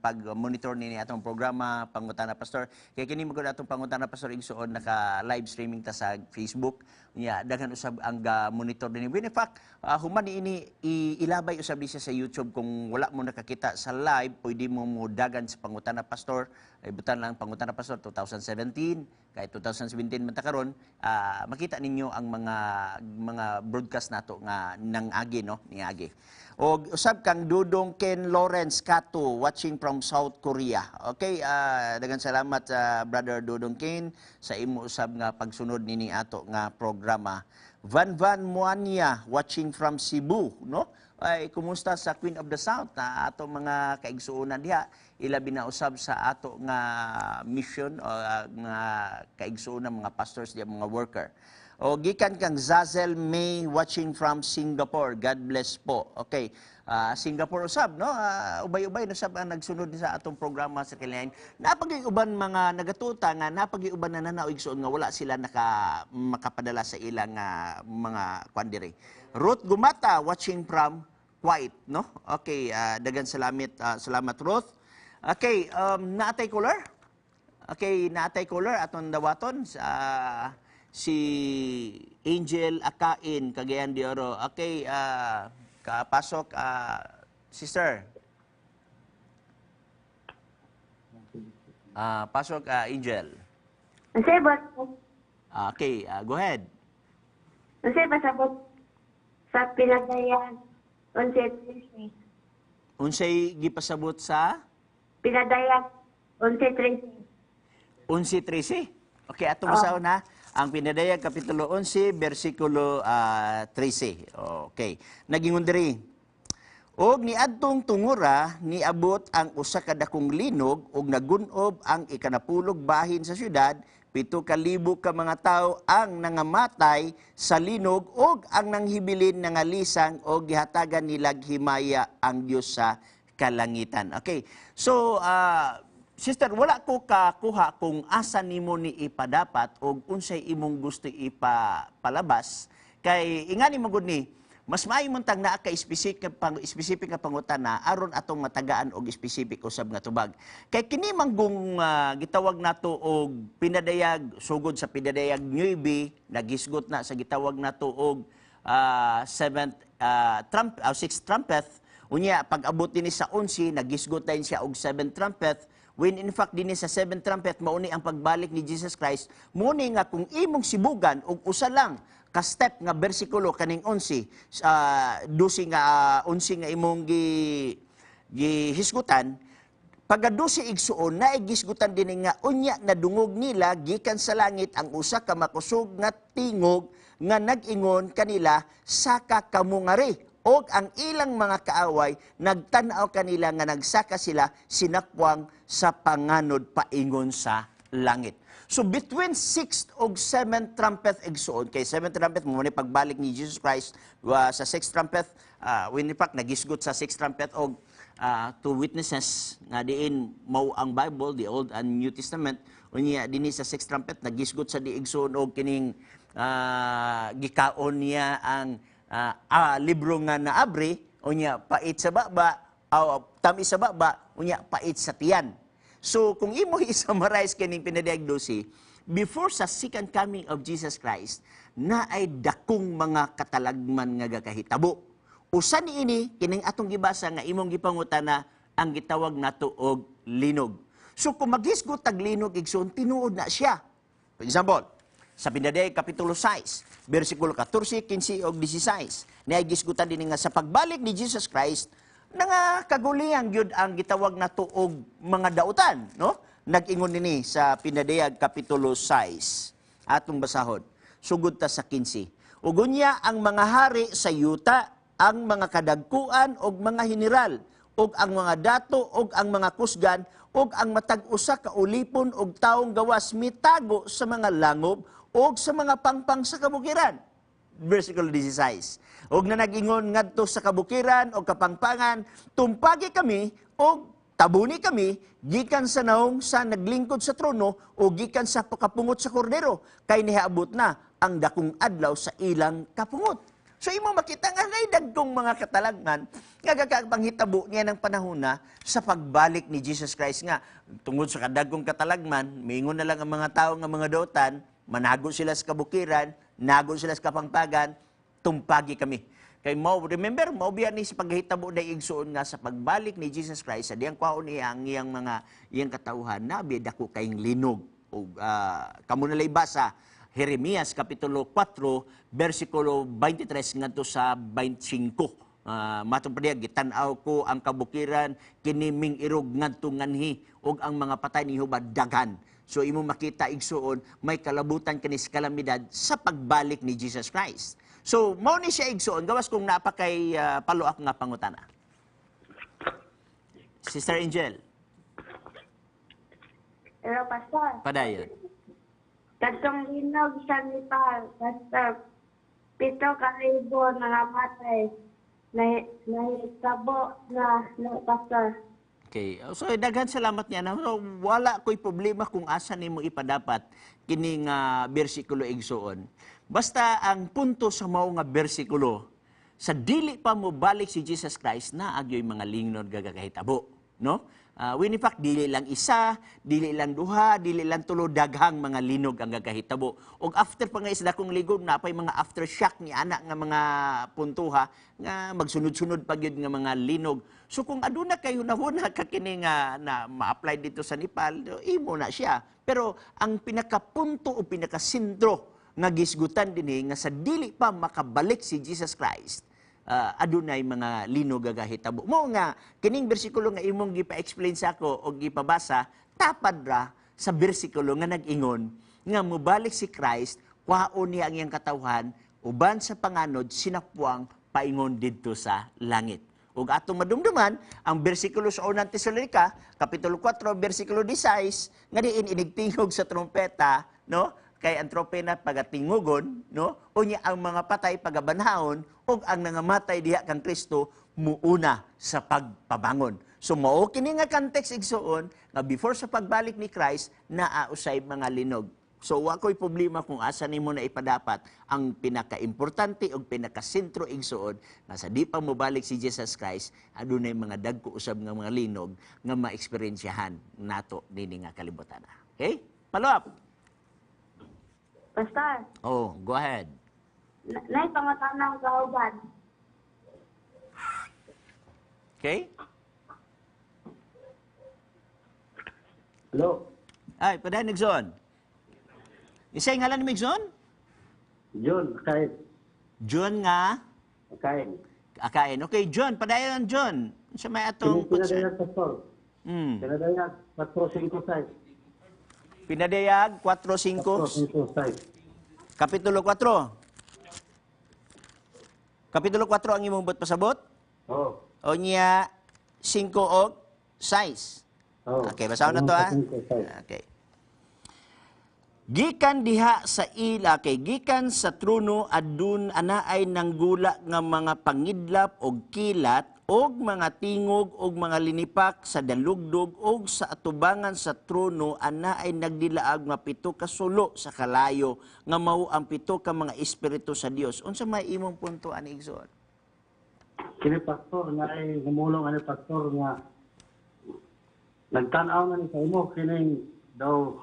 pag-monitor ni atong programa Pangutana Pastor. Kay kini magud atong Pangutana Pastor igsoon naka-live streaming ta sa Facebook. Nya daghan usab ang monitor dinhi. In fact, human ini ilabay usab siya sa YouTube kung wala mo nakakita sa live, pwede mo dagan sa Pangutana Pastor. Ibutan lang Pangutana Pastor 2017 kay 2017 man ta karon, makita ninyo ang mga broadcast nato nga nang agi, no, ni agi. sige. O usab kang Dudong Ken Lawrence Kato watching from South Korea. Okay, daghang salamat Brother Dudong Ken sa imo usab nga pagsunod nini ato nga programa. Van Muanya watching from Cebu, no? Ay kumusta sa Queen of the South na ato mga kaigsuonan diha, ilabi na usab sa ato nga mission o nga kaigsuonan mga pastors diha, mga worker. O gikan kang Zazel May watching from Singapore. God bless po. Okay. Singapore usab, no? Ubay-ubay na sab ang nagsunod sa atong programa sa kanilang. Napag-iuban mga nagatuta nga napag-iuban na nanaigsoon nga wala sila makapadala sa ilang mga kwandiri. Ruth Gumata watching from Kuwait, no? Okay, dagan salamat Ruth. Okay, naatay caller? Okay, naatay caller aton dawaton sa si Angel Akain, Cagayan de Oro. Okay, kapasok, sister. Pasok, Angel. Kasi ba, Okay, go ahead. kasi pasabot sa pinadayan, 11:30. Unsay gipasabot sa Pinadayan, 11:30. 11:13? Okay, atong basahon ha. Ang Pinadayag Kapitulo 11, versikulo 13. Okay. Nagingon diri. Og niadtong tungura, niabot ang usa ka dakong linog og nagunob ang ikanapulog bahin sa syudad, 7,000 ka mga tawo ang nangamatay sa linog og ang nanghibilin nga lisang og gihatagan nila himaya ang Dios sa kalangitan. Okay. So, sister, wala ko kakuha kung asa nimo ni ipadapat o unsay imong gusto ipalabas. Kay ingani mo gud ni, mas maayo man tang naa ka specific nga pangutana aron atong matagaan og specific usab nga tubag. Kay kini manggong gitawag nato og pinadayag sugod sa pinadayag 9, nagisgot na sa gitawag nato og 6th trumpet. Unya pag-abot dinhi sa 11, nagisgot din siya og 7th trumpet. When in fact dinhi sa 7th trumpet mauni ang pagbalik ni Jesus Christ, muni nga kung imong sibugan og usa lang ka step nga bersikulo kaning 11, 12 nga 11 nga imong gihisgutan, pagka 12 igsuon na igisgutan dinhi nga unya nadungog nila gikan sa langit ang usa ka makusog nga tingog nga nag-ingon kanila saka kamo ngari. Og ang ilang mga kaaway, nagtanaw kanila nga nagsaka sila sinakwang sa panganod paingon sa langit. So between 6th og 7th trumpet igsuon, kay 7th trumpet mo ni pagbalik ni Jesus Christ sa 6th trumpet, when in fact nagisgot sa 6th trumpet og two witnesses nga diin mao ang Bible, the Old and New Testament, unya dinhi sa 6th trumpet nagisgot sa diigsoon og kining gikaon niya ang libro nga naabri, unya pait sa baba, tami sa baba, unya pait sa tiyan. So kung imo i-summarize kining pinadayag 12, before sa second coming of Jesus Christ, na ay dakong mga katalagman nga gakahitabo. Usa niini kining atong gibasa nga imong gipangutana ang gitawag nato og linog. So kung maghisgot tag linog igsoon, tinuod na siya. For example, sa Pinadayag Kapitulo 6, versikulo 14, 15 o 16, nagisgutan din nga sa pagbalik ni Jesus Christ, nga kaguliang yun ang gitawag na tuog mga dautan, no? Nag-ingon nini sa Pinadayag Kapitulo 6, atong basahod, sugod ta sa 15. Ugunya ang mga hari sa yuta, ang mga kadagkuan og mga general, og ang mga dato og ang mga kusgan, og ang matag usa ka ulipon og taong gawas mitago sa mga langob og sa mga pangpang sa kabukiran. Versikulo 16. Og na nag-ingon ngadto sa kabukiran o kapangpangan, tumpagi kami o tabuni kami gikan sa naong sa naglingkod sa trono o gikan sa kapungot sa kordero, kay nihaabot na ang dakong adlaw sa ilang kapungot. So imo makita nga nay dagkong mga katalagman nga gakapanghitabo niya ng panahon na sa pagbalik ni Jesus Christ nga tungod sa kadagkong katalagman, miingon na lang ang mga tao nga mga dautan, manago sila sa kabukiran, nago sila sa kapangpagan, tumpagi kami. Kay remember, maubiyan ni sa paghitabo na igsuon nga sa pagbalik ni Jesus Christ, sa diyang kwaon niya ang iyang katauhan, nabi dako kayong linog. O, kamo nalay basa, Jeremias Kapitulo 4, versikulo 23 ngadto sa 25. Matong pa diya, gitan-aw ko ang kabukiran, kiniming irog ngadto nganhi, ug ang mga patay ni Jehova daghan. So imo makita igsuon, may kalabutan kanis kalamidad sa pagbalik ni Jesus Christ. So mao ni siya igsuon, gawas kung napakay paluak nga pangutana. Sister Angel, Pero Pastor, padayon. katong linog sa Nepal, Pastor, 7,000 na namatay. Nahitabo na Pastor. Okay. So daghan salamat niya. So, wala ko'y problema kung asa nimo ipadapat kining bersikulo igsuon. Basta ang punto sa mao nga bersikulo, sa dili pa mo balik si Jesus Christ na agyoy mga lingnod gagakahitabo, no? When in fact, dili lang isa, dili lang duha, dili lang tulo, daghang mga linog ang gagahitabo. Og after pa nga isda kong ligod, napay mga aftershock ni anak nga mga puntuha, nga magsunod-sunod pa gyud nga mga linog. So kung aduna kayo nahuna ka kini nga na ma-apply dito sa Nepal, imo na siya. Pero ang pinakapunto o pinakasentro nga gisgutan dinhi nga sa dili pa makabalik si Jesus Christ, adunay mga linog gagahitabo. Mo nga kining bersikulo nga imong gipa-explain sa ako o gipabasa, tapad ra sa bersikulo nga nag-ingon nga mobalik si Christ, kwaon niya ang iyang katawhan, uban sa panganod sinapuang paingon didto sa langit. Ug atong madumduman ang bersikulo sa unang Tesalonica, kapitulo 4, bersikulo 16, nga diin inigtingog sa trompeta, no? Kay ang trompeta pagatingugon, no? Unya ang mga patay pagabanhaon, ug ang nangamatay diha kang Kristo muuna sa pagpabangon. So mao kini nga context igsuon nga before sa pagbalik ni Christ naausay mga linog. So wa ko'y problema kung asa nimo na ipadapat ang pinaka-importante ug pinaka-sentro igsuon nga sa di pa mobalik si Jesus Christ adunay mga dagko usab nga mga linog nga maeksperiensyahan nato nini nga kalibutan. Okay? Follow up. Pastor, Oh, go ahead. nay pangatanang kauban. Okay? Hello, Ay, paday Nigson. Isay ngalan ni Migson? John, kain. John nga Kain. akain. Okay, John, padayon John. Sa may atong concern. Pinadayag, Pastor. Pinadayag, 4-5-6. Pinadayag 4:5, 4-5-6. Kapitulo 4. Kapitulo 4 ang imong bot pasabot? Oh. O niya 5 o 6. Oh. Okay, basaw na to ha. Okay. Gikan diha sa ila kay gikan sa trono adun anaay nanggula nga mga pangidlap og kilat og mga tingog og mga linipak sa dalugdog og sa atubangan sa trono anaay nagdilaag nga 7 ka sulo sa kalayo nga mao ang 7 ka mga espiritu sa Dios. Unsa may imong punto ani igsoon? Kini Pastor, na ay humulong ani Pastor nga nagtanaw na ni sa imo kining daw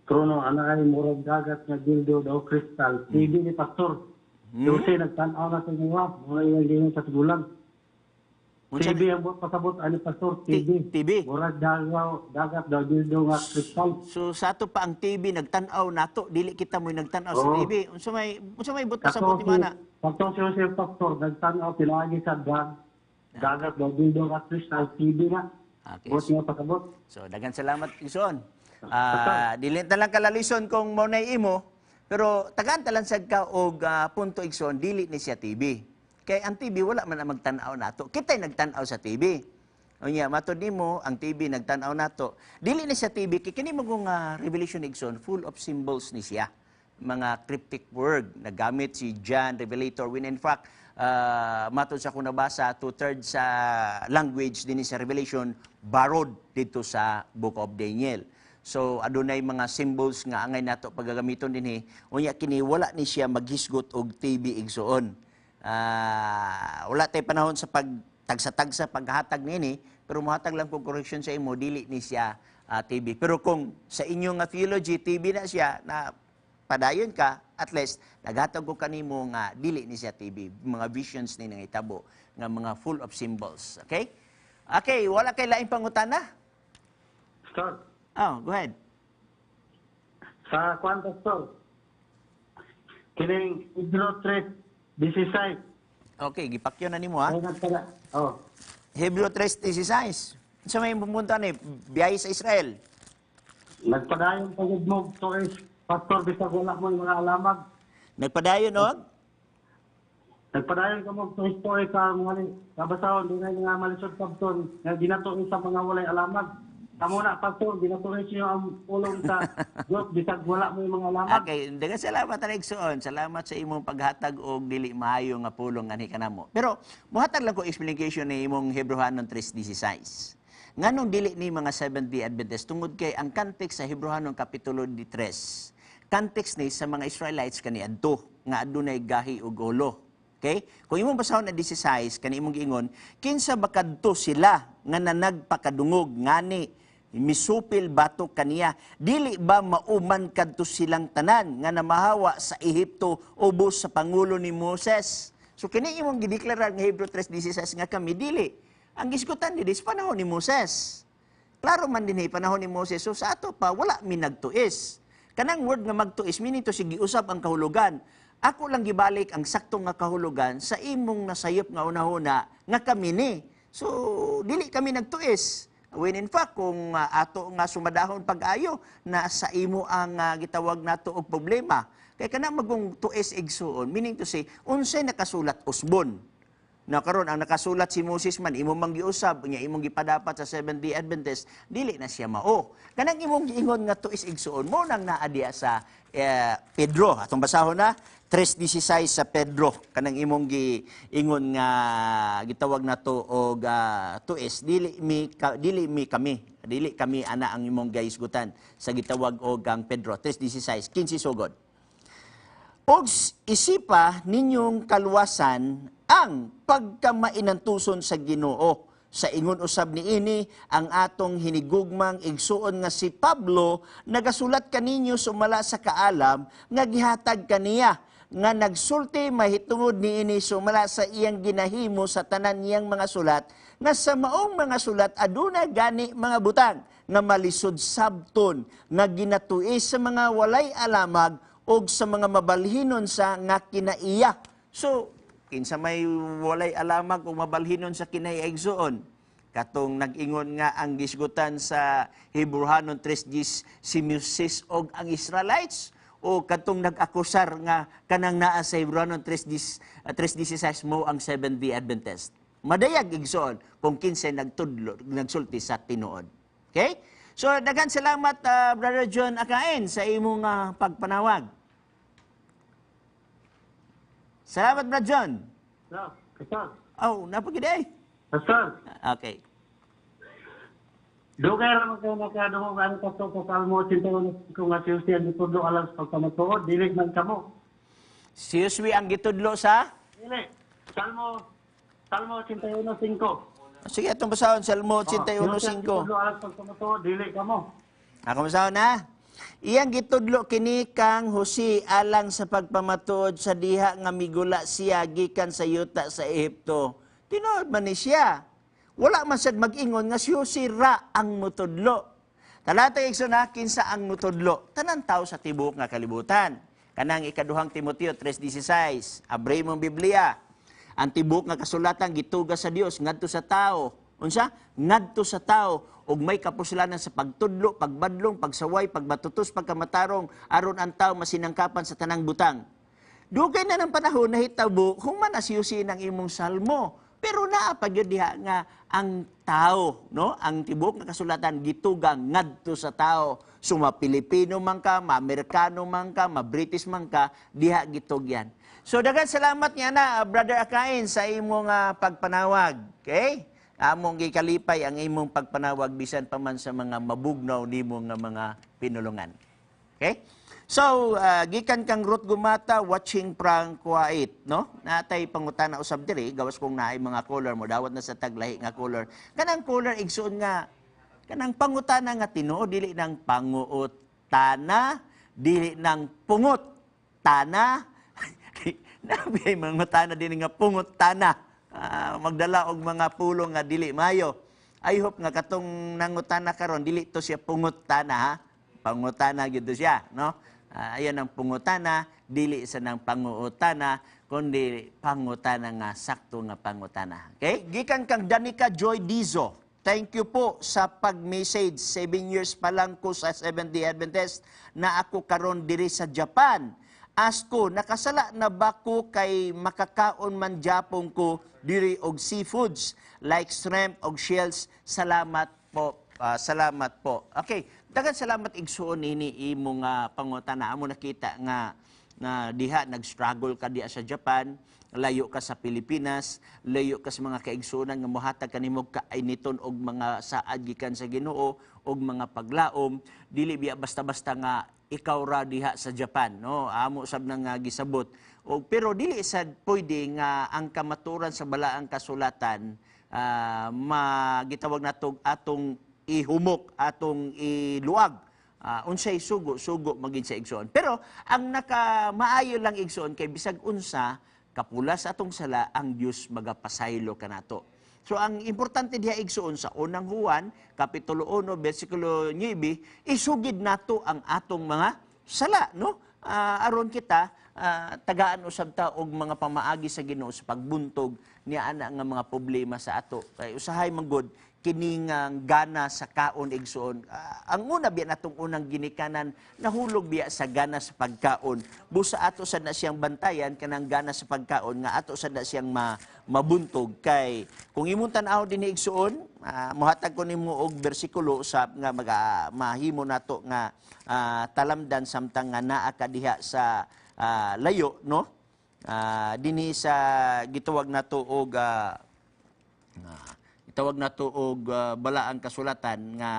trono ana ay murag dagat nga dildo daw kristal. TV ni Pastor. Kasi nagtanaw na sa inyo, mura yung din sa sigulang. Unsa TV ang pasabot ani Pastor, TV. TV. Murag dagat daw dildo nga kristal. So sa ato pa ang TV nagtan-aw nato dili kita mo nagtan-aw sa Oo. TV. Unsa may but pasabot ni mana? Katong si Pastor, nagtanaw pinagi sa dagat daw dildo nga kristal, TV na. Okay. Buot nga pasabot. So daghan salamat Igsoon. Dili ta lang kalalison kung mo nay imo, pero tagaan talan sad ka og punto Igsoon dili ni siya TV. Kay ang TV wala man ang magtan-aw nato. Kitay nagtan-aw sa TV. Unya matod nimo ang TV nagtan-aw nato. Dili ni siya TV kay kini mo Revelation Igsoon full of symbols ni siya. Mga cryptic word na gamit si John Revelator when in fact matod sa kung nabasa 2/3 sa language din sa Revelation borrowed dito sa Book of Daniel. So adunay mga symbols nga angay nato pagagamiton dinhi. Unya kini wala ni siya maghisgot og TV igsuon. Wala tay panahon sa pagtagsa-tagsa paghatag nini, pero mohatag lang kog correction sa imo dili ni siya TV. Pero kung sa inyo nga theology TV na siya na padayon ka, at least naghatag ko kanimo nga dili ni siya TV, mga visions ni nangitabo nga mga full of symbols. Okay? Okay, wala kay laing pangutana? Pastor, Oh, go ahead. sa kwan Pastor, kining Ibro 3, 16, Okay, gipakyo na nimo ha. Ay nagpada. Oh. Hebrew 3:16. Sa may pumunta ni biyahe sa Israel. Nagpadayon pagod mo to is pastor bisag wala mo yung mga alamag. Nagpadayon og Nagpadayon ka mo to is sa mga kabasahon di na nga malisod kabton nga ginatuon sa mga walay alamag. Kamo na pastor ginatuon siya ang pulong sa Dios bisag wala mo yung mga alamag. okay, daghang salamat ta igsoon. Salamat sa imong paghatag og dili maayo nga pulong anhi kanamo. Pero mohatag lang ko explanation ni imong Hebrewanon 3:16. Nganong dili ni mga Seventh-day Adventist tungod kay ang context sa Hebrewanon kapitulo 3. Context ni sa mga Israelites kaniadto nga adunay gahi ug ulo. Okay? Kung imong basahon na 16 kani imong giingon, kinsa ba kadto sila nga nanagpakadungog ngani misupil batok kaniya, dili ba mauman kadto silang tanan nga namahawa sa Ehipto ubos sa pangulo ni Moses? So kini imong gideklara nga Hebrew 3:16 nga kami dili. Ang gisgutan di sa panahon ni Moses. Klaro man din panahon ni Moses. So sa ato pa wala mi nagtuis. Kanang word nga magtuis meaning to sige usab ang kahulugan. Ako lang gibalik ang saktong nga kahulugan sa imong nasayop nga unahuna nga kami ni. So dili kami nagtuis. When in fact, kung ato nga sumadahon pag-ayo, na sa imo ang gitawag nato og problema. Kaya kana magong tuis igsuon, meaning to say, unsay nakasulat usbon. Na karon ang nakasulat si Moses man, imo mang giusab, nya imong gipadapat sa Seventh-day Adventist, dili na siya mao. Kanang imong giingon nga tuis igsuon, mo nang naadiya sa Pedro. Atong basahon na, 3:16 sa Pedro. Kanang imong giingon nga gitawag nato og tuis, dili kami ana ang imong gaisgutan sa gitawag og ang Pedro 3:16 15 sugod. Og isipa ninyong kaluwasan ang pagkamainantuson sa Ginoo. Sa ingon usab niini ang atong hinigugmang igsuon nga si Pablo nagasulat kaninyo sumala sa kaalam nga gihatag kaniya nga nagsulti mahitungod niini sumala sa iyang ginahimo sa tanan niyang mga sulat nga sa maong mga sulat aduna gani mga butang nga malisod sabton nga ginatuis sa mga walay alamag og sa mga mabalhinon sa nga kinaiya. So kinsa may walay alamag o mabalhinon sa kinaiigsoon. Katong nag-ingon nga ang gisgutan sa Hebrewanon 3:10 si Moses og ang Israelites o katong nag-akusar nga kanang naa sa Hebrewanon 3:16 mo ang Seventh-day Adventist. Madayag igsoon kung kinsay nagsulti sa tinuod. Okay? So daghan salamat Brother John Akain sa imong pagpanawag. Salamat, Brad John. No, pastor. Oh, napagiday. Pastor. Okay. Dugay ra man kayo nakadungog ang pastor sa Salmo 81 kung nga siya dito do alam sa pagkamatuod, dili man kamo. Siyuswi ang gitudlo sa? Dili. Salmo 81:5. Sige, itong basahon, Salmo 81:5. Dito alam sa pagkamatuod, dili kamo. Ako basahon na. Iyang gitudlo kini kang Jose alang sa pagpamatuod sa diha nga migula siya gikan sa yuta sa Ehipto. Tinuod man ni siya. Wala man sad mag-ingon nga si Jose ra ang mutudlo. Talata igsoon kinsa ang mutudlo. Tanan tawo sa tibuok nga kalibutan. Kanang ikaduhang Timoteo 3:16. Abre mong Biblia. Ang tibuok nga kasulatan gituga sa Dios ngadto sa tao. Unsa? Ngadto sa tao ug may kapuslanan sa pagtudlo, pagbadlong, pagsaway, pagbatutos, pagkamatarong aron ang tao masinangkapan sa tanang butang. Dugay na ng panahon nahitabo human asyusin ang imong salmo. Pero naa pa gyud diha nga ang tao, no? Ang tibuok nga kasulatan gitugang ngadto sa tao. Suma Pilipino man ka, ma-Amerikano man ka, ma-British man ka, diha gitugyan. So daghan salamat niya na Brother Akain sa imong pagpanawag. Okay? Among gikalipay ang imong pagpanawag bisan pa man sa mga mabugnaw nimo nga mga pinulungan. Okay? So, gikan kang Ruth Gumata watching Frank Kuwait, no? Natay pangutana usab diri, gawas kong naay mga caller mo, dawat na sa taglahi nga caller. Kanang caller igsuon nga kanang pangutana nga tinuod dili nang panguutana, dili nang pungot tana. Nabi mangutana dili nga pungot tana. Magdala og mga pulong nga dili mayo. I hope nga katong nangutana karon dili to siya pungutana ha. Pangutana gyud siya, no? Ayan ang pangutana, dili sa nang panguutana, kundi pangutana nga sakto nga pangutana. Okay? Gikan kang Danica Joy Dizo. Thank you po sa pag-message. 7 years pa lang ko sa Seventh-day Adventist na ako karon diri sa Japan. Asko, nakasala na ba ko kay makakaon man Japon ko diri og seafoods like shrimp og shells? Salamat po. Salamat po. Okay, daghang salamat igsuon ini imo nga pangutana. Amo nakita nga diha nag-struggle ka diha sa Japan, layo ka sa Pilipinas, layo ka sa mga kaigsunan nga mohatag kanimo kainiton og mga saad gikan sa Ginoo og mga paglaom. Dili biya basta-basta nga ikaw ra diha sa Japan, no? Amo sab nang gisabot. Pero dili sad pwede nga ang kamaturan sa balaang kasulatan magitawag nato atong ihumok, atong iluag. Unsay sugo maging sa igsoon. Pero ang nakamaayo lang igsoon kay bisag unsa kapula sa atong sala ang Dios magapasaylo kanato. So ang importante diha igsoon sa unang Juan kapitulo 1 bersikulo 9, isugid nato ang atong mga sala, no? Aron kita tagaan usab ta og mga pamaagi sa Ginoo sa pagbuntog niya ana nga mga problema sa ato. Kay usahay manggod kining gana sa kaon igsoon. Ang una biya natong unang ginikanan nahulog biya sa gana sa pagkaon. Busa ato sad na siyang bantayan kanang gana sa pagkaon nga ato sad na siyang mabuntog kay kung imong tan-aw dinhi igsoon, mohatag ko nimo og bersikulo usab nga mahimo nato nga talamdan samtang nga naa ka diha sa layo, no? Dinhi sa gituwag nato og itawag nato og balaang kasulatan nga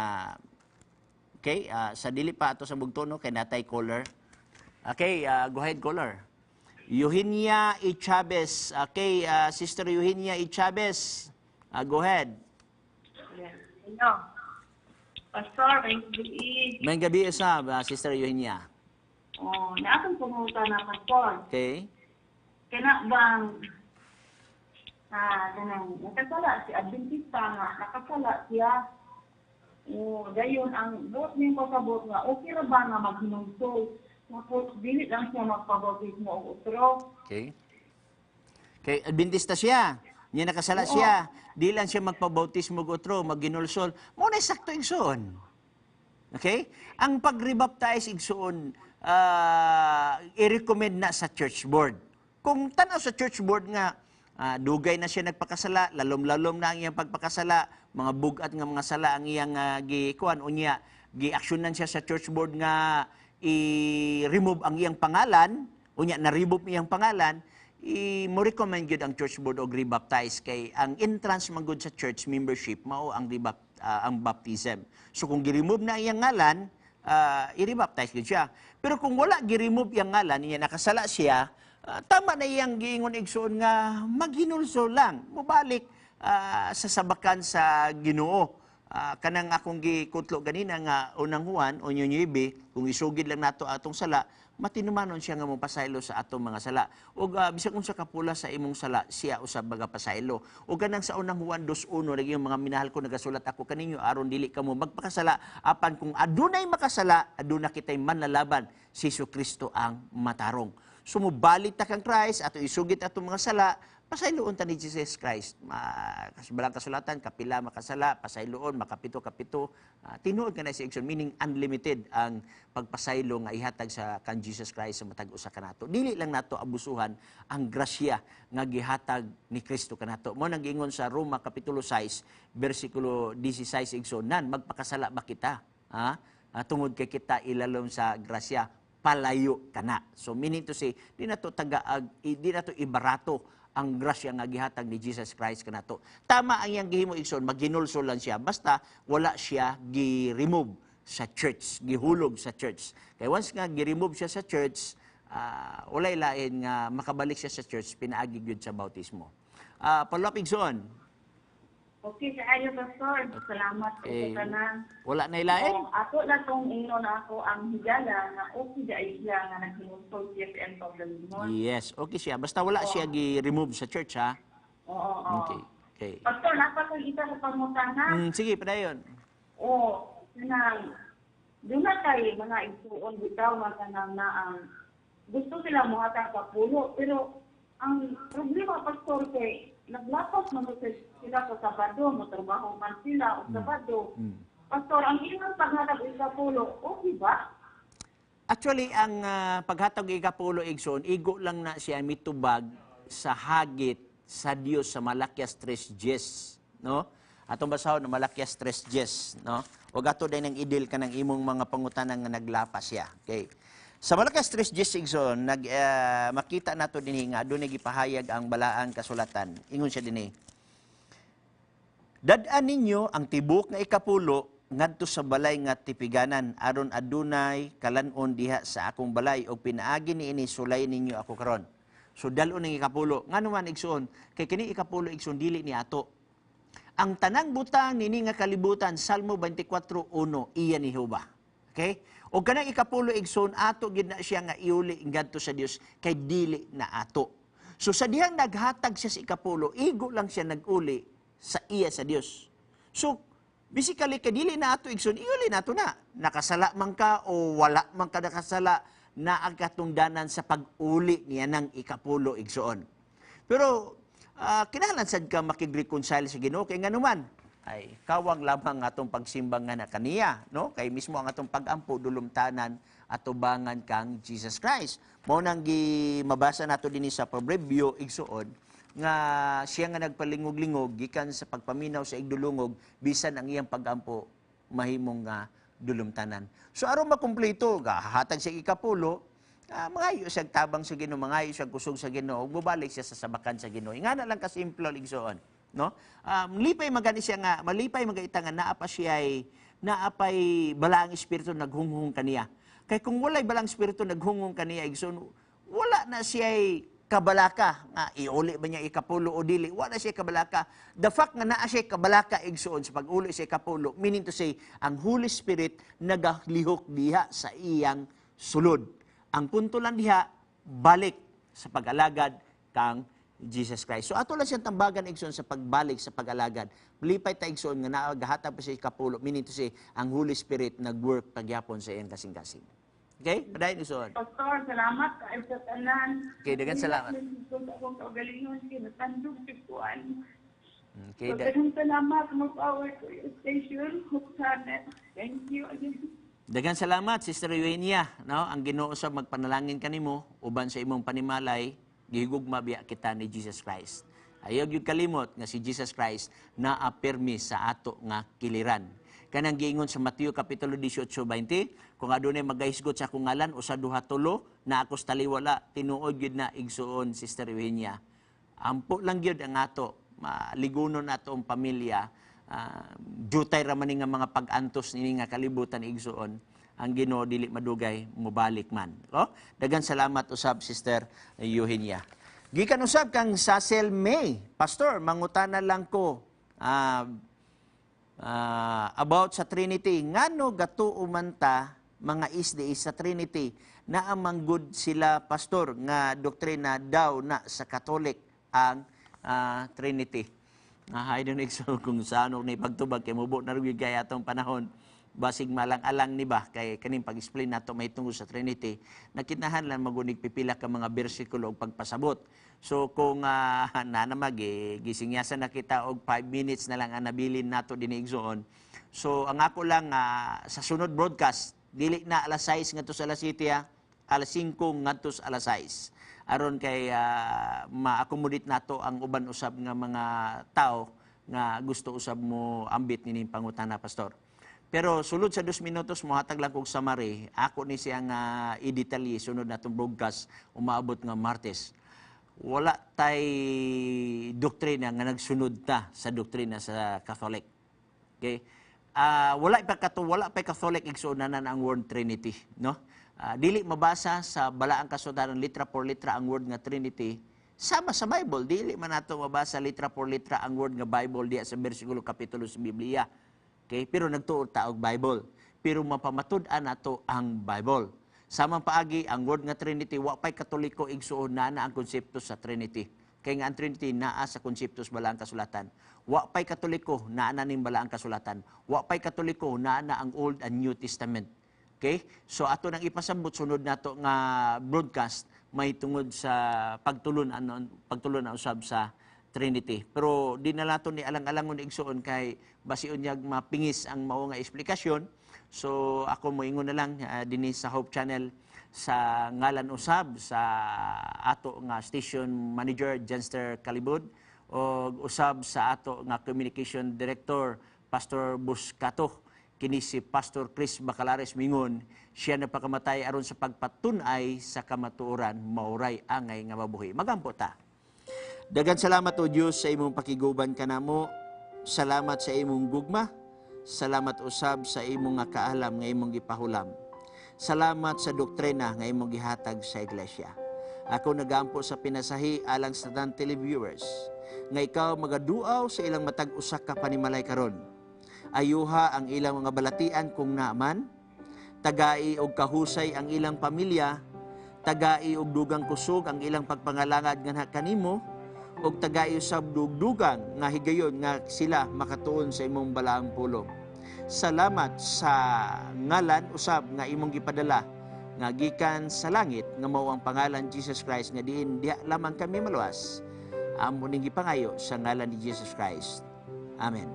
okay, sa dili pa ato sa bugtono kay natay caller. Okay, go ahead caller. Eugenia E. Chavez. Okay, Sister Eugenia E. Chavez. Go ahead. Hello. Pastor, May gabi usab, Sister Eugenia. naakong pumunta na pastor. Okay. Kaya bang nakasala si Adventista nga, nakasala siya. Dayon ang buot niya pasabot nga, okay ra ba nga maghinungtol? Tapos, dili lang siya magpabautismo o utro. Okay. Okay, Adventista siya. Niya nakasala siya. Di lang siya magpabautismo og otro, magginulsol. Mo na sakto igsoon. Okay? Ang pag-rebaptize igsoon, i-recommend na sa church board. Kung tanaw sa church board nga, dugay na siya nagpakasala, lalom-lalom na ang iyang pagpakasala, mga bugat nga mga sala ang iyang gikuan unya, gi-actionan siya sa church board nga i-remove ang iyang pangalan, unya na-remove iyang pangalan, mo recommend gyud ang church board og rebaptize kay ang entrance man gud sa church membership mao ang ang baptism. So kung gi-remove na iyang ngalan, i-rebaptize gyud siya. Pero kung wala gi-remove iyang ngalan, niya nakasala siya, tama na iyang giingon igsoon nga maghinulso lang, mobalik sa sabakan sa Ginoo. Kanang akong gikutlo ganina nga unang Juan o 9, kung isugid lang nato atong sala, matinumanon siya nga mopasaylo sa atong mga sala. Ug bisag unsa kapula sa imong sala, siya usab magapasaylo. Ug kanang sa unang Juan 2:1 lagi yung mga minahal ko nagasulat ako kaninyo aron dili kamo magpakasala apan kung adunay makasala, aduna kitay manlalaban si Jesucristo ang matarong. Sumubalik ta kang Christ ato isugit atong mga sala, pasayloon ta ni Jesus Christ. Balang kasulatan, kapila makasala, pasayloon, makapito-kapito. Tinuod ka na si Ikson, meaning unlimited ang pagpasaylo nga ihatag sa kan Jesus Christ sa matag usa kanato. Dili lang nato abusuhan ang grasya nga gihatag ni Kristo kanato. Mo nang giingon sa Roma kapitulo 6, bersikulo 16 Ikson, nan magpakasala ba kita? Tungod kay kita ilalom sa grasya, palayo kana. So meaning to say, di na to ibarato ang grasya nga gihatag ni Jesus Christ kanato. Tama ang iyang gihimo igsoon, maghinulsol lang siya basta wala siya gi-remove sa church, gihulog sa church. Kay once nga gi-remove siya sa church, walay lain nga makabalik siya sa church, pinaagi gyud sa bautismo. Follow-up igsoon. Okay, sa ayo pastor. Salamat po sa tanan. Wala na ilain? Ako na tong ino na ako ang higala na okay da isla nga naghinulsol siya sa end of the limon. Yes, okay siya. Basta wala siya gi-remove sa church, ha? Oo. Okay. Pastor, napasag isa sa pangutanan. Sige, padayon. Nang doon na tayo mga isuon bitaw nga kanang na ang gusto sila mo hatang kapulo, pero ang problema, Pastor, kay naglapas man sila sa Sabado, motrabaho man sila o Sabado. Pastor, ang ilang paghatag ikapulo, okay ba? Actually, ang paghatag ikapulo igsoon, igo lang na siya mitubag sa hagit sa Dios sa Malakias 3:10, no? Atong basahon na Malakias 3:10, no? Ug ato din ang idil kanang imong mga pangutanang nga naglapas siya. Okay. Sa Malakias 3:10 igsoon, makita nato dinhi nga adunay gipahayag ang balaang kasulatan. Ingon siya dinhi. Dad-an ninyo ang tibok nga ikapulo ngadto sa balay nga tipiganan aron adunay kalan-on diha sa akong balay ug pinaagi niini sulay ninyo ako karon. So dal-on ning ikapulo. Ngano man igsoon, kay kini ikapulo igsoon dili ni ato. Ang tanang butang nini nga kalibutan Salmo 24:1 iya ni Jehova. Okay? O kanang ikapulo igsoon ato gid na siya nga iuli ngadto sa Dios kay dili na ato. So sa dihang naghatag siya sa ikapulo, igo lang siya naguli sa iya sa Dios. So basically, kadili na ato igsoon, iuli na ato na. Nakasala man ka o wala man ka nakasala na ang katungdanan sa pag-uli niya ng ikapulo igsoon. Pero, kinahanglan sad ka makig-reconcile sa Ginoo kay nganuman ay kawang lamang atong pagsimbang nga na kaniya, no? Kay mismo ang atong pag-ampo dulumtanan at tubangan kang Jesus Christ. Mao nang mabasa nato dinhi sa Proverbio igsoon nga siya nga nagpalingog-lingog gikan sa pagpaminaw sa igdulungog bisan ang iyang pag-ampo mahimong nga dulumtanan. So aron makumpleto gahatag siya ikapulo, mangayo siya tabang sa Ginoo, mangayo siya kusog sa Ginoo, ug mobalik siya sa sabakan sa Ginoo. Ingana lang ka simple igsoon, no? Malipay magani siya nga, malipay magaita nga naapay balaang espiritu naghunghung kaniya. Kay kung walay balang espiritu naghunghung kaniya igsoon, wala na siya kabalaka nga iuli ba niya ikapulo o dili, wala siya kabalaka. The fact nga naa siya kabalaka igsoon sa pag-uli siya ikapulo, meaning to say ang Holy Spirit nagalihok diha sa iyang sulod. Ang punto lang diha balik sa pag-alagad kang Jesus Christ. So ato lang siyang tambagan igsoon sa pagbalik sa pag-alagad. Lipay ta igsoon nga naagahatag pa siya ikapulo, meaning to say ang Holy Spirit nag-work pagyapon sa iyang kasing-kasing. Okay? Padayon igsoon. Pastor, salamat kayo sa tanan. Okay, dagan salamat. Sa akong kaugalingon, kinatandog si Kuan. Okay, So, dagan salamat mo power to your station, Huksanet. Thank you again. dagan salamat, Sister Eugenia, no? Ang Ginoo sa magpanalangin kanimo uban sa imong panimalay, gihigugma biya kita ni Jesus Christ. Ayaw gyud kalimot nga si Jesus Christ naa-permi sa ato nga kiliran. Kanang giingon sa Mateo kapitulo 18:20, kung adunay magahisgot sa akong ngalan usa duha tulo na akos taliwala, tinuod gyud na igsuon Sister Eugenia. Ampo lang gyud ang ato, maligunon nato ang pamilya, jutay ra man nga mga pag-antos nini nga kalibutan igsuon. Ang Ginoo dili madugay mobalik man. Oh, dagan salamat usab Sister Eugenia. Gikan usab kang Sasel May, Pastor, mangutana lang ko. About sa Trinity, ngano gato umanta mga isdeis sa Trinity na amanggod sila pastor nga doktrina daw na sa Katolik ang Trinity. I don't know kung saan ni pagtubag kay mubo na rin kaya atong panahon basig malang-alang ni ba kay kaning pag-explain nato may tungkol sa Trinity nakinahanlan magunig pipila ka mga bersikulo og pagpasabot. So kung nanamag gisingyasan na kita og 5 minutes na lang ang nabilin nato dinhi igsoon. So ang ako lang sa sunod broadcast dili na alas 6 ngadto sa alas 7 alas 5 ngadto sa alas 6 aron kay ma-accommodate nato ang uban usab nga mga tao nga gusto usab mo ambit nining pangutana pastor. Pero sulod sa 2 minutos mohatag lang kog summary. Ako ni siya nga i-detalye sunod natong broadcast umaabot nga Martes. Wala tay doktrina nga nagsunod ta sa doktrina sa Catholic. Okay? Wala pa Catholic igsuonanan ang word Trinity, no? Dili mabasa sa balaang kasulatan litra por litra ang word nga Trinity. Sama sa Bible, dili man nato mabasa litra por litra ang word nga Bible diya sa bersikulo kapitulo sa Biblia. Okay? Pero nagtuo ta og Bible. Pero mapamatud-an nato ang Bible. Samang paagi ang word nga Trinity wa pay Katoliko igsuon na ang konsepto sa Trinity. Kay nga ang Trinity naa sa konsepto sa balaang kasulatan. Wa pay Katoliko naa na ning balaang kasulatan. Wa pay Katoliko naa na ang Old and New Testament. Okay? So ato nang ipasabot sunod nato nga broadcast may tungod sa pagtulon usab sa Trinity. Pero di na nato ni alang-alangon igsuon kay basi unyag mapingis ang mao nga eksplikasyon. So ako moingon na lang dinhi sa Hope Channel sa ngalan usab sa ato nga station manager Jenster Calibud o usab sa ato nga communication director Pastor Buscato. Kini si Pastor Chris Bacalares mingon, siya napakamatay aron sa pagpatunay sa kamatuoran, mauray angay nga mabuhi. Magampo ta. Daghang salamat o Diyos sa imong pakiguban kanamo. Salamat sa imong gugma. Salamat usab sa imong nga kaalam nga imong gipahulam. Salamat sa doktrina nga imong gihatag sa iglesia. Ako nagampo sa pinasahi alang sa tan televiewers nga ikaw magaduaw sa ilang matag usa ka panimalay karon. Ayuha ang ilang mga balatian kung naaman, tagai og kahusay ang ilang pamilya, tagai og dugang kusog ang ilang pagpangalangad nga kanimo, og tagai usab dugdugang nga higayon nga sila makatuon sa imong balaang pulong. Salamat sa ngalan usab nga imong gipadala nga gikan sa langit nga mao ang pangalan Jesus Christ nga diin diha lamang kami maluwas. Amo ning gipangayo sa ngalan ni Jesus Christ. Amen.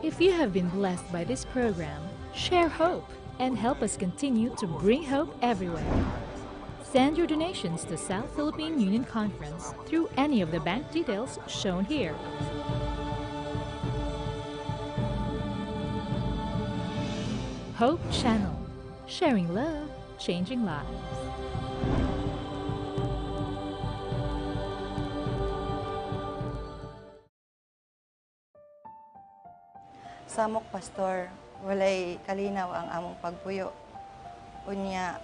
If you have been blessed by this program, share hope and help us continue to bring hope everywhere. Send your donations to South Philippine Union Conference through any of the bank details shown here. Hope Channel, sharing love, changing lives. Samok pastor, walay kalinaw ang among pagpuyo. Unya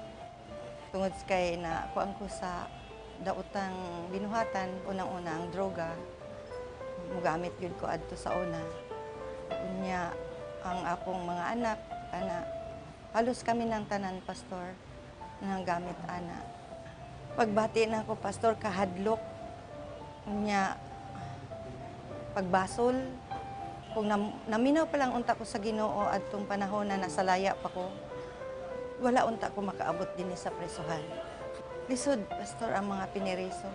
tungod kay na kuan ko sa daotang binuhatan unang-una ang droga. Mugamit gyud ko adto sa una. Unya ang akong mga anak ana halos kami ng tanan pastor nang gamit ana. Pagbati na ko pastor kahadlok. Unya pagbasol kung naminaw pa lang unta ko sa Ginoo adtong panahon na nasalaya pa ko, wala unta ko makaabot din sa presohan. Lisod, pastor, ang mga piniriso.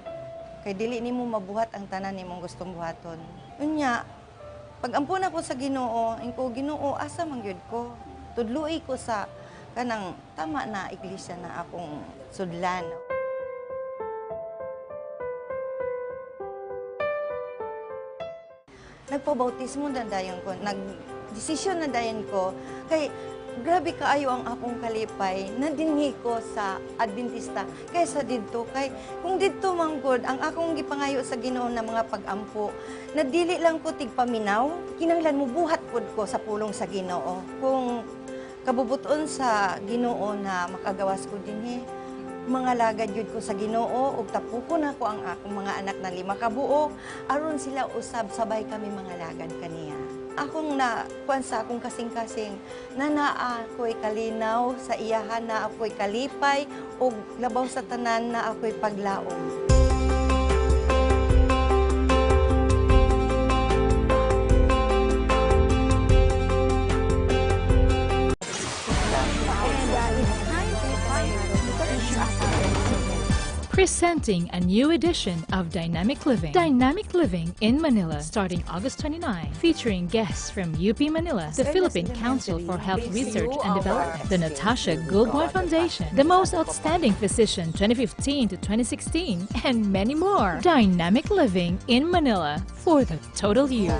Kay dili nimo mabuhat ang tanan nimong gustong buhaton. Unya, pag ampun ako sa Ginoo, ingko Ginoo asa man gyud ko. Tudluy ko sa kanang tama na iglesia na akong sudlan. Nagpabautismo na dayon ko, nag-desisyon na dayon ko, kay grabe kaayo ang akong kalipay, na dinhi ko sa Adventista, kaysa didto, kay kung didto manggod, ang akong gipangayo sa Ginoo na mga pag-ampo, na dili lang ko tigpaminaw, kinahanglan mo buhat pod ko sa pulong sa Ginoo. Kung kabubuton sa Ginoo na makagawas ko dinhi, mga lagad yun ko sa Ginoo ug tapukon ako ang akong mga anak na 5 ka buok aron sila usab sabay kami mga lagad kaniya. Akong na kuan sa akong kasing-kasing na naa ako'y kalinaw sa iyahan, na ako'y kalipay ug labaw sa tanan na ako'y paglaom. Presenting a new edition of Dynamic Living. Dynamic Living in Manila, starting August 29, featuring guests from UP Manila, the Philippine Council for Health Research and Development, the Natasha Goldborn Foundation, the Most Outstanding Physician 2015 to 2016, and many more. Dynamic Living in Manila, for the total you.